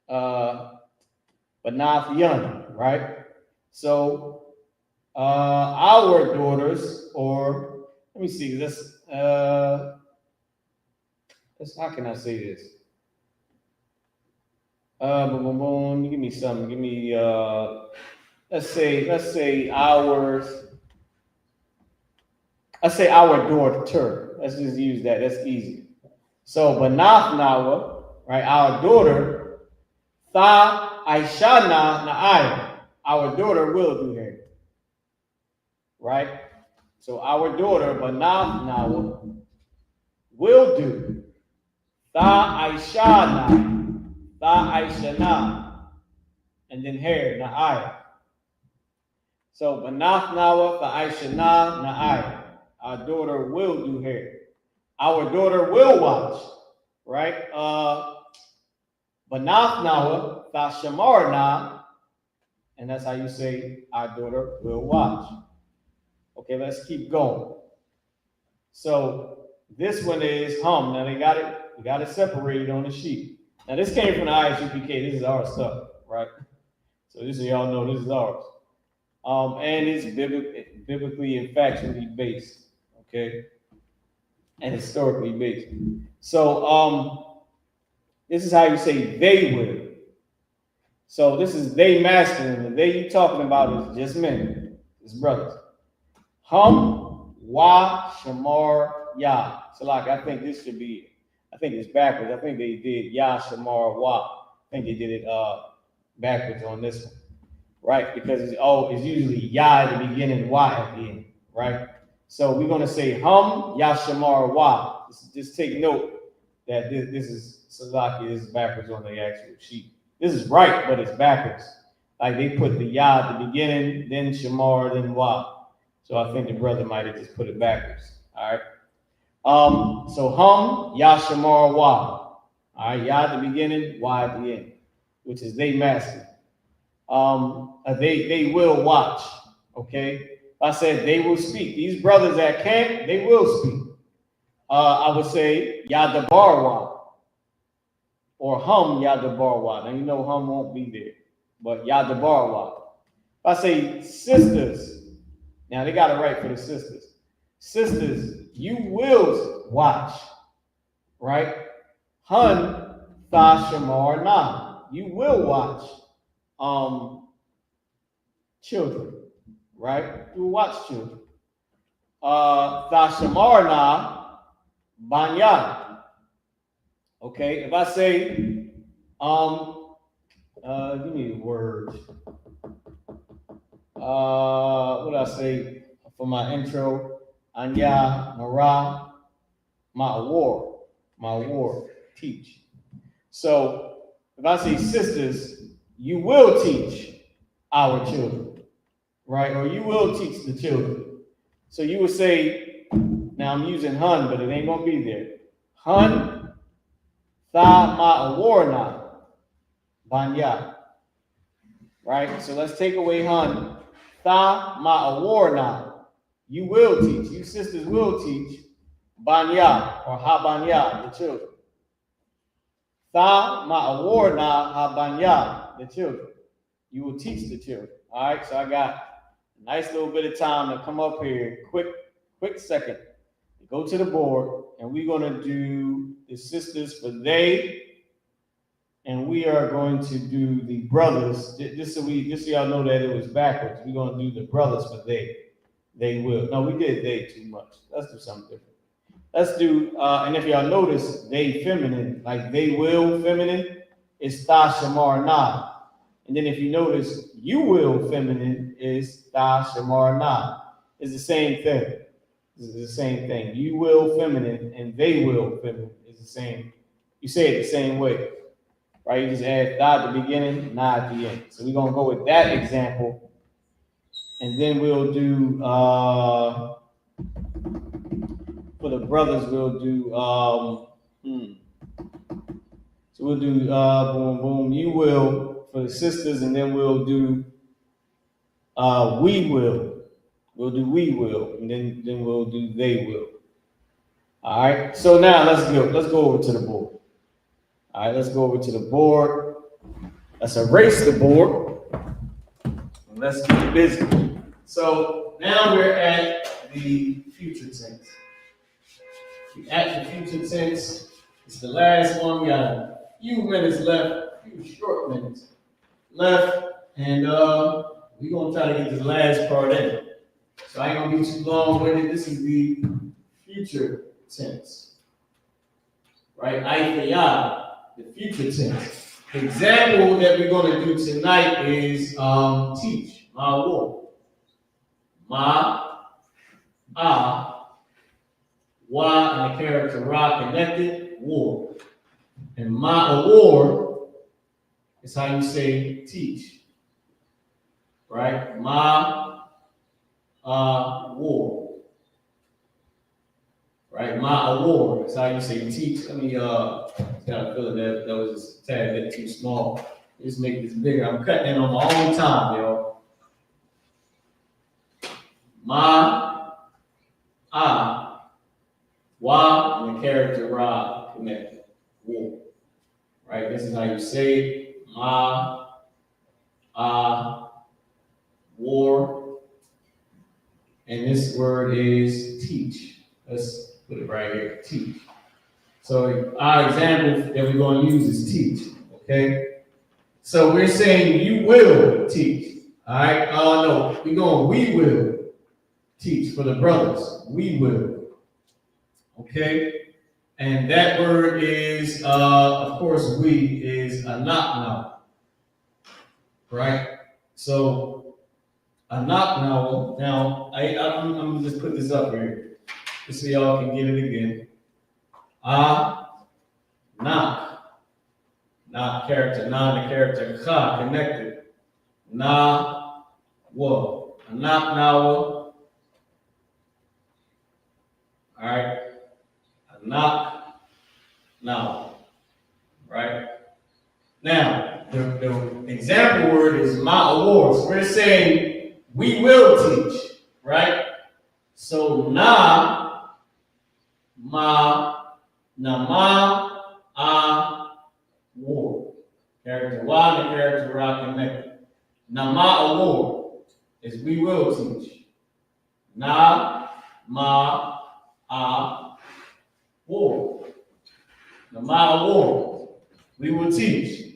Banath Yun, right? So our daughters, or let me see, this how can I say this? Give me something. Give me let's say ours. Let's say our daughter. Let's just use that. That's easy. So Banath Nawa, right? Our daughter, Tha Aishana Na'ayah. Our daughter will do hair. Right? So our daughter, Banath Nawa, will do. Tha Aishana. Tha Aishana. and then hair, na'ai. So Banath Nawa Fa'aishana Na'ai. Our daughter will do hair. Our daughter will watch, right? Banath Nawa Fa'shamar Na, and that's how you say our daughter will watch. Okay, let's keep going. So this one is hum. Now we got it separated on the sheet. Now this came from the I.S.U.P.K. This is our stuff, right? So this is y'all know this is ours. And it's biblically and factually based, okay? And historically based. So this is how you say they will. So this is they masculine. The they you talking about is just men, it's brothers. Hum, wa, shamar, ya. So like I think this should be, I think it's backwards. I think they did ya, shamar, wa. I think they did it backwards on this one. Right? Because it's usually ya at the beginning, wa at the end, right? So we're going to say hum, ya, shamar, wa. Just take note that this is Salaki, this is backwards on the actual sheet. This is right, but it's backwards. Like they put the ya at the beginning, then shamar, then wa. So I think the brother might have just put it backwards. All right. So hum, ya, shamar, wa. All right, ya at the beginning, wa at the end, which is they masculine. They will watch, okay? I said they will speak. These brothers at camp, they will speak. I would say Yadabarwa or hum Yadabarwa. Now you know hum won't be there, but Yadabarwa. If I say sisters, now they got it right for the sisters. Sisters, you will watch, right? Hun Thashamar Na. You will watch. Children, right? You will watch children. Thashamarna Banya. Okay, if I say, give me a word. What I say for my intro? Anya, Mara, my war, teach. So if I say sisters, you will teach our children, right? Or you will teach the children. So you would say, now I'm using hun, but it ain't gonna be there. Hun, tha ma'awarna, banya. Right? So let's take away hun. Tha ma'awarna. You will teach. You sisters will teach banya or habanya, the children. Tha ma'awarna habanya, the children. You will teach the children. All right, so I got a nice little bit of time to come up here, quick second, go to the board, and we're going to do the sisters for they, and we are going to do the brothers. Just so y'all know that it was backwards. We're going to do the brothers for they. They will. No, we did they too much. Let's do something different. Let's do, and if y'all notice, they feminine, like they will feminine, is ta shamar na. And then if you notice, you will feminine is ta shamar na. It's the same thing. It's the same thing. You will feminine and they will feminine is the same. You say it the same way, right? You just add ta at the beginning, na at the end. So we're gonna go with that example, and then we'll do for the brothers. We'll do So we'll do boom boom. You will. For the sisters, and then we'll do we will. We'll do we will, and then we'll do they will. All right. So now let's go over to the board. All right, let's go over to the board. Let's erase the board. And let's get busy. So now we're at the future tense. At the future tense, it's the last one. We got a few minutes left, a few short minutes left, and we're gonna try to get this last part in. So I ain't gonna be too long with it. This is the future tense, right? I.O.C.K, the future tense. The example that we're gonna do tonight is teach, YAHUAH. Y and the character Ra connected, war. And YAHUAH is how you say teach. right? War, right? War. That's how you say teach. Let me gotta feel that was a tad bit too small. Just make this bigger. I'm cutting in on my own time, y'all. Wa, and the character Ra connected. War. Right? This is how you say it. War. And this word is teach. Let's put it right here. Teach. So our example that we're going to use is teach. Okay? So we're saying you will teach. All right? No, we will teach for the brothers. We will. Okay? And that word is, of course, we is a knock now. Right? So, a knock now. Now, I'm going to just put this up here just so y'all can get it again. Knock. Not character, not the character, ka, connected. Na, wa. A knock now. All right? A knock now. Right? Now, the example word is ma'awar. So we're saying we will teach. Right? So na, war. Character Y and the character Ra connected. War is we will teach. War. War. We will teach.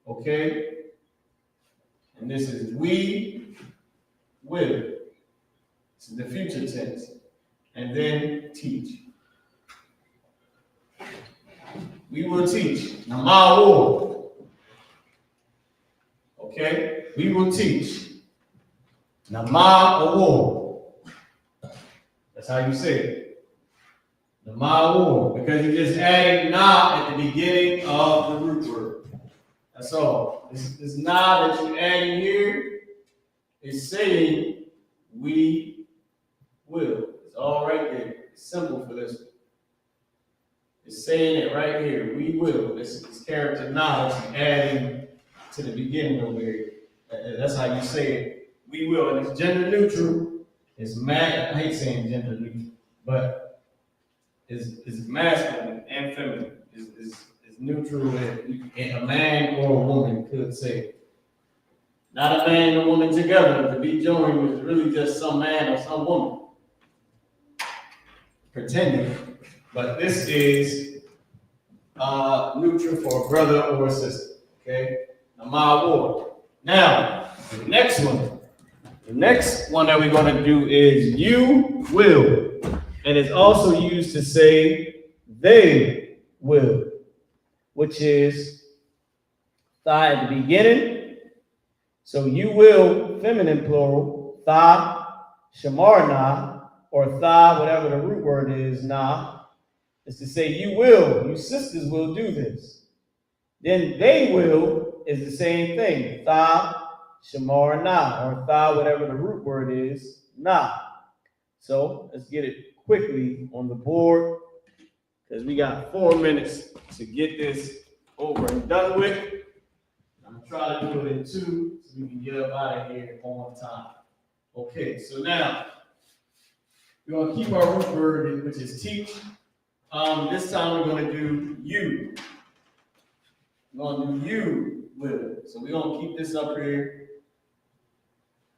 Okay? And this is we will. This is the future tense. And then teach. We will teach. War. Okay? We will teach. War. That's how you say it. War. Because you're just adding na at the beginning of the root word. That's all. This na that you're adding here is saying we will. It's all right there. It's simple for this one. It's saying it right here. We will. This character na that you're adding to the beginning over here. That's how you say it. We will. And it's gender neutral. It's I hate saying gender neutral, but it's masculine and feminine. It's neutral and a man or a woman could say it. Not a man and a woman together. To be joined is really just some man or some woman pretending. But this is neutral for a brother or a sister. Okay? War. Now, the next one. The next one that we're going to do is you will. And it's also used to say they will, which is tha at the beginning. So you will, feminine plural, tha, shamarna, or tha, whatever the root word is, na, is to say you will, you sisters will do this. Then they will is the same thing, tha, shamarna, or tha, whatever the root word is, na. So let's get it quickly on the board because we got 4 minutes to get this over and done with. I'm gonna try to do it in 2 so we can get up out of here on time. Okay, so now we're gonna keep our root word, which is teach. This time we're gonna do you. We're gonna do you will. So we're gonna keep this up here,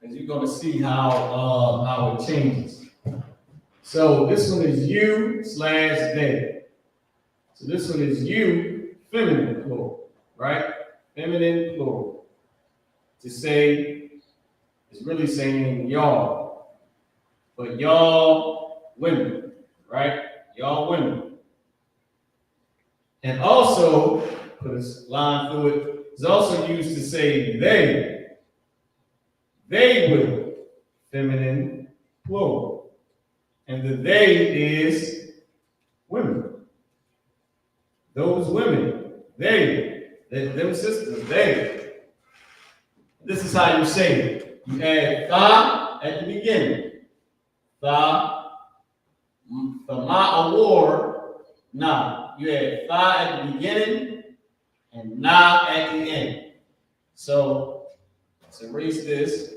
and you're gonna see how it changes. So this one is you / they. So this one is you, feminine plural, right? Feminine plural. To say, it's really saying y'all. But y'all women, right? Y'all women. And also, put a line through it, it's also used to say they. They will, feminine plural. And the they is women. Those women, them sisters, they. This is how you say it. You add tha at the beginning. Tha, the ma'awar, na. You add tha at the beginning and na at the end. So let's erase this.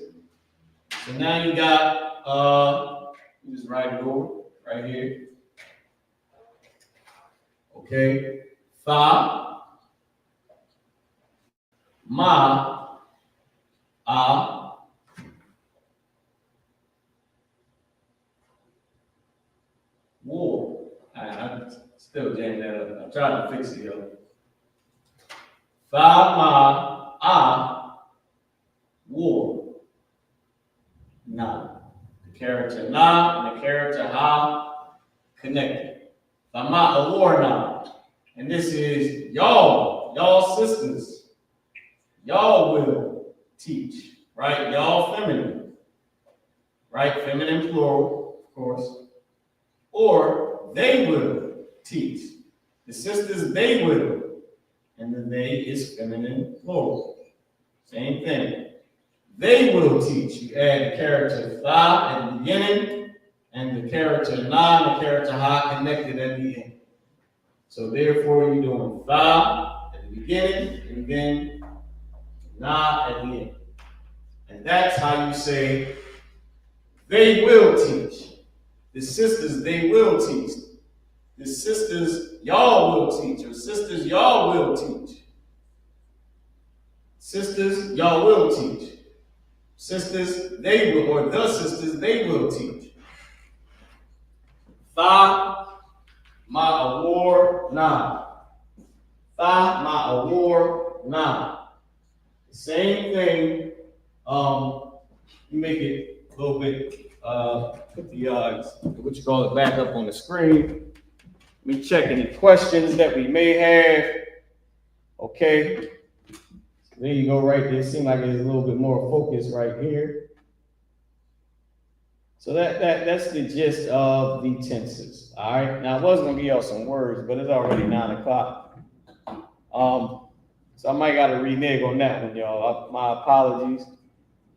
So now you got, you just write it over right here. Okay. Tha, ma, a, war. I'm still jamming that up. I'm trying to fix it, yo. Tha, ma, a, war. Na. The character na and the character ha connected. Tha, ma, a war na. And this is y'all sisters. Y'all will teach, right? Y'all feminine, right? Feminine plural, of course. Or they will teach. The sisters, they will. And the they is feminine plural. Same thing. They will teach. You add the character tha at the beginning and the character na and the character ha connected at the end. So therefore, you're doing tha at the beginning and then na at the end. And that's how you say, they will teach. The sisters, they will teach. The sisters, y'all will teach. Or sisters, y'all will teach. Sisters, y'all will teach. Sisters, they will, or the sisters, they will teach. Tha, ma, awar, na. Tha, ma, awar, na. Same thing, you make it a little bit, put the, what you call it, back up on the screen. Let me check any questions that we may have. Okay. So there you go right there. It seems like there's a little bit more focus right here. So that's the gist of the tenses. All right. Now I was going to give y'all some words, but it's already 9 o'clock. So I might got to renege on that one, y'all. My apologies.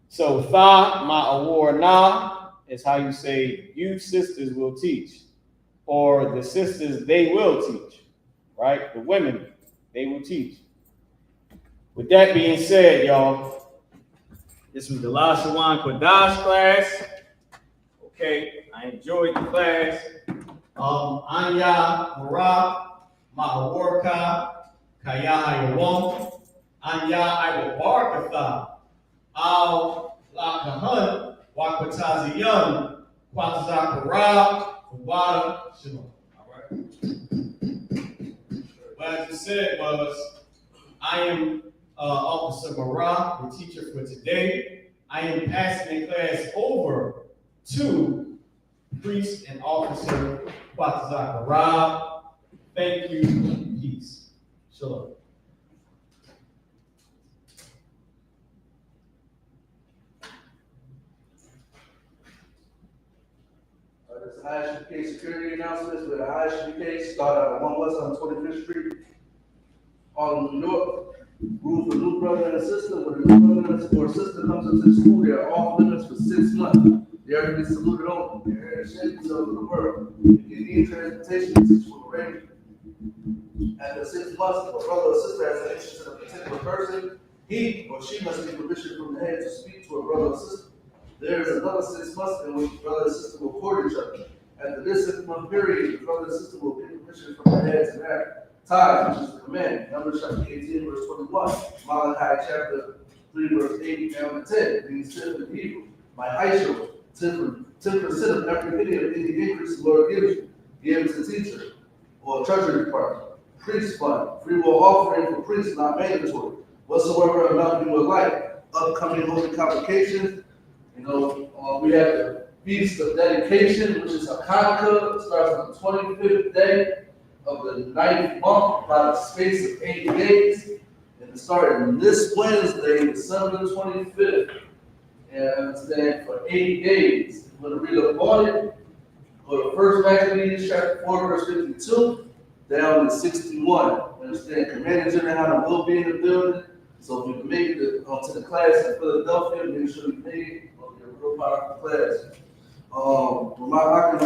So tha, ma, awar, na is how you say you sisters will teach. Or the sisters, they will teach. Right? The women, they will teach. With that being said, y'all, this was the Lashawan Kodash class. Okay, I enjoyed the class. Anya, Mara, Ma'awarka, Kayahayawam, Anya, I will barkatha, Al Lakahan, Wakwataziyan, Kwatazakara, Wada, Shalom. All right. What I just said was, I am Officer Mara, the teacher for today. I am passing the class over to Priest and Officer Kwatazakara. Thank you. Peace. Shalom. There's I.S.U.P.K security announcements with I.S.U.P.K start out at 1 West on 25th Street, Harlem, New York. Rules for new brother and sister. When a new brother or sister comes into the school, they are off limits for 6 months. They are to be saluted on. They are to shake themselves in the world. If you need transportation, teach for arrangement. After 6 months, if a brother or sister has an interest in a particular person, he or she must get permission from the head to speak to a brother or sister. There is another 6 months in which brother and sister will court each other. After this 6-month period, the brother and sister will get permission from the head to marry. Tithe, which is the command. Numbers chapter 18, verse 21. Malachi chapter 3, verse 8 down to 10. Means 10 in Hebrew. My I.S.U.P.K, 10% of every penny of any increase the Lord gives you. Give to the teacher or treasury department. Priest fund. Free will offering for priests, not mandatory. Whatsoever amount you would like. Upcoming holy convocations. You know, we have the Feast of Dedication, which is a Hanukkah. It starts on the 25th day of the 9th month by the space of 8 days. And it started this Wednesday, December 25th. And it's then for 80 days. I'm going to read up on it. Go to 1 Maccabees chapter 4, verse 52, down to 61. Understand, commanding general how to will be in the building. So if you can make it to the class in Philadelphia, make sure you pay it. It'll be a real powerful class. Remind to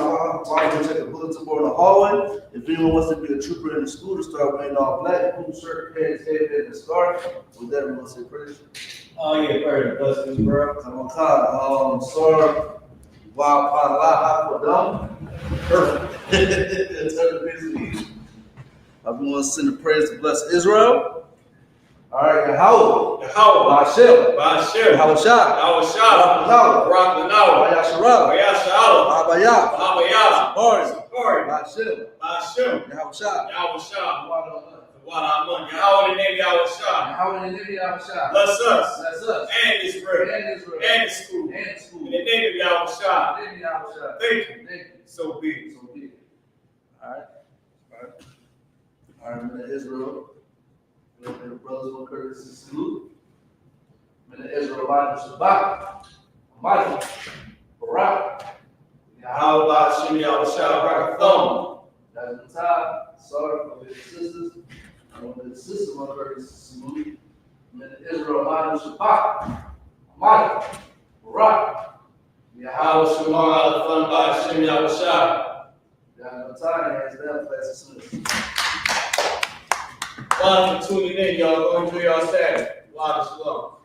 check the bulletin board in the hallway. If anyone wants to be a trooper in the school to start wearing all black, blue shirt, pants, headband, and scarf, with that, we want to say praise. Oh yeah, praise blessings, bro. Sorry, YAHUWAH. I want to send a praise to bless Israel. All right, YAHAWAH. YAHAWAH. YAHUSHUA. YAHUSHUA. YAHUSHUA. YAHUWAH. YAHUWAH. YAHUWAH. YAHAWAH. YAHUWAH. SICARII. YAHUSHUA. YAHUSHUA. YAHUSHUA. YAHUSHUA. Yahweh in the name Yahushua. Yahweh in the name Yahushua. Bless us. Bless us. And Israel. And the school. In the name of Yahushua. Thank you. So be it. All right, men of Israel. May the brothers of courtesy salute. May the Israelites Shabbat. Michael. Barak. Yahawah, Shemi Yahushua, Rakathon. That's the time. Sorry for the sisters. When the sisters of courtesy salute. May the Israelites Shabbat. Michael. Barak. Yahawah, Shema, Alathon, Shemi Yahushua. No time, hands down, class as soon as. Thank you for tuning in, y'all. Go enjoy y'all Saturday. Shalom.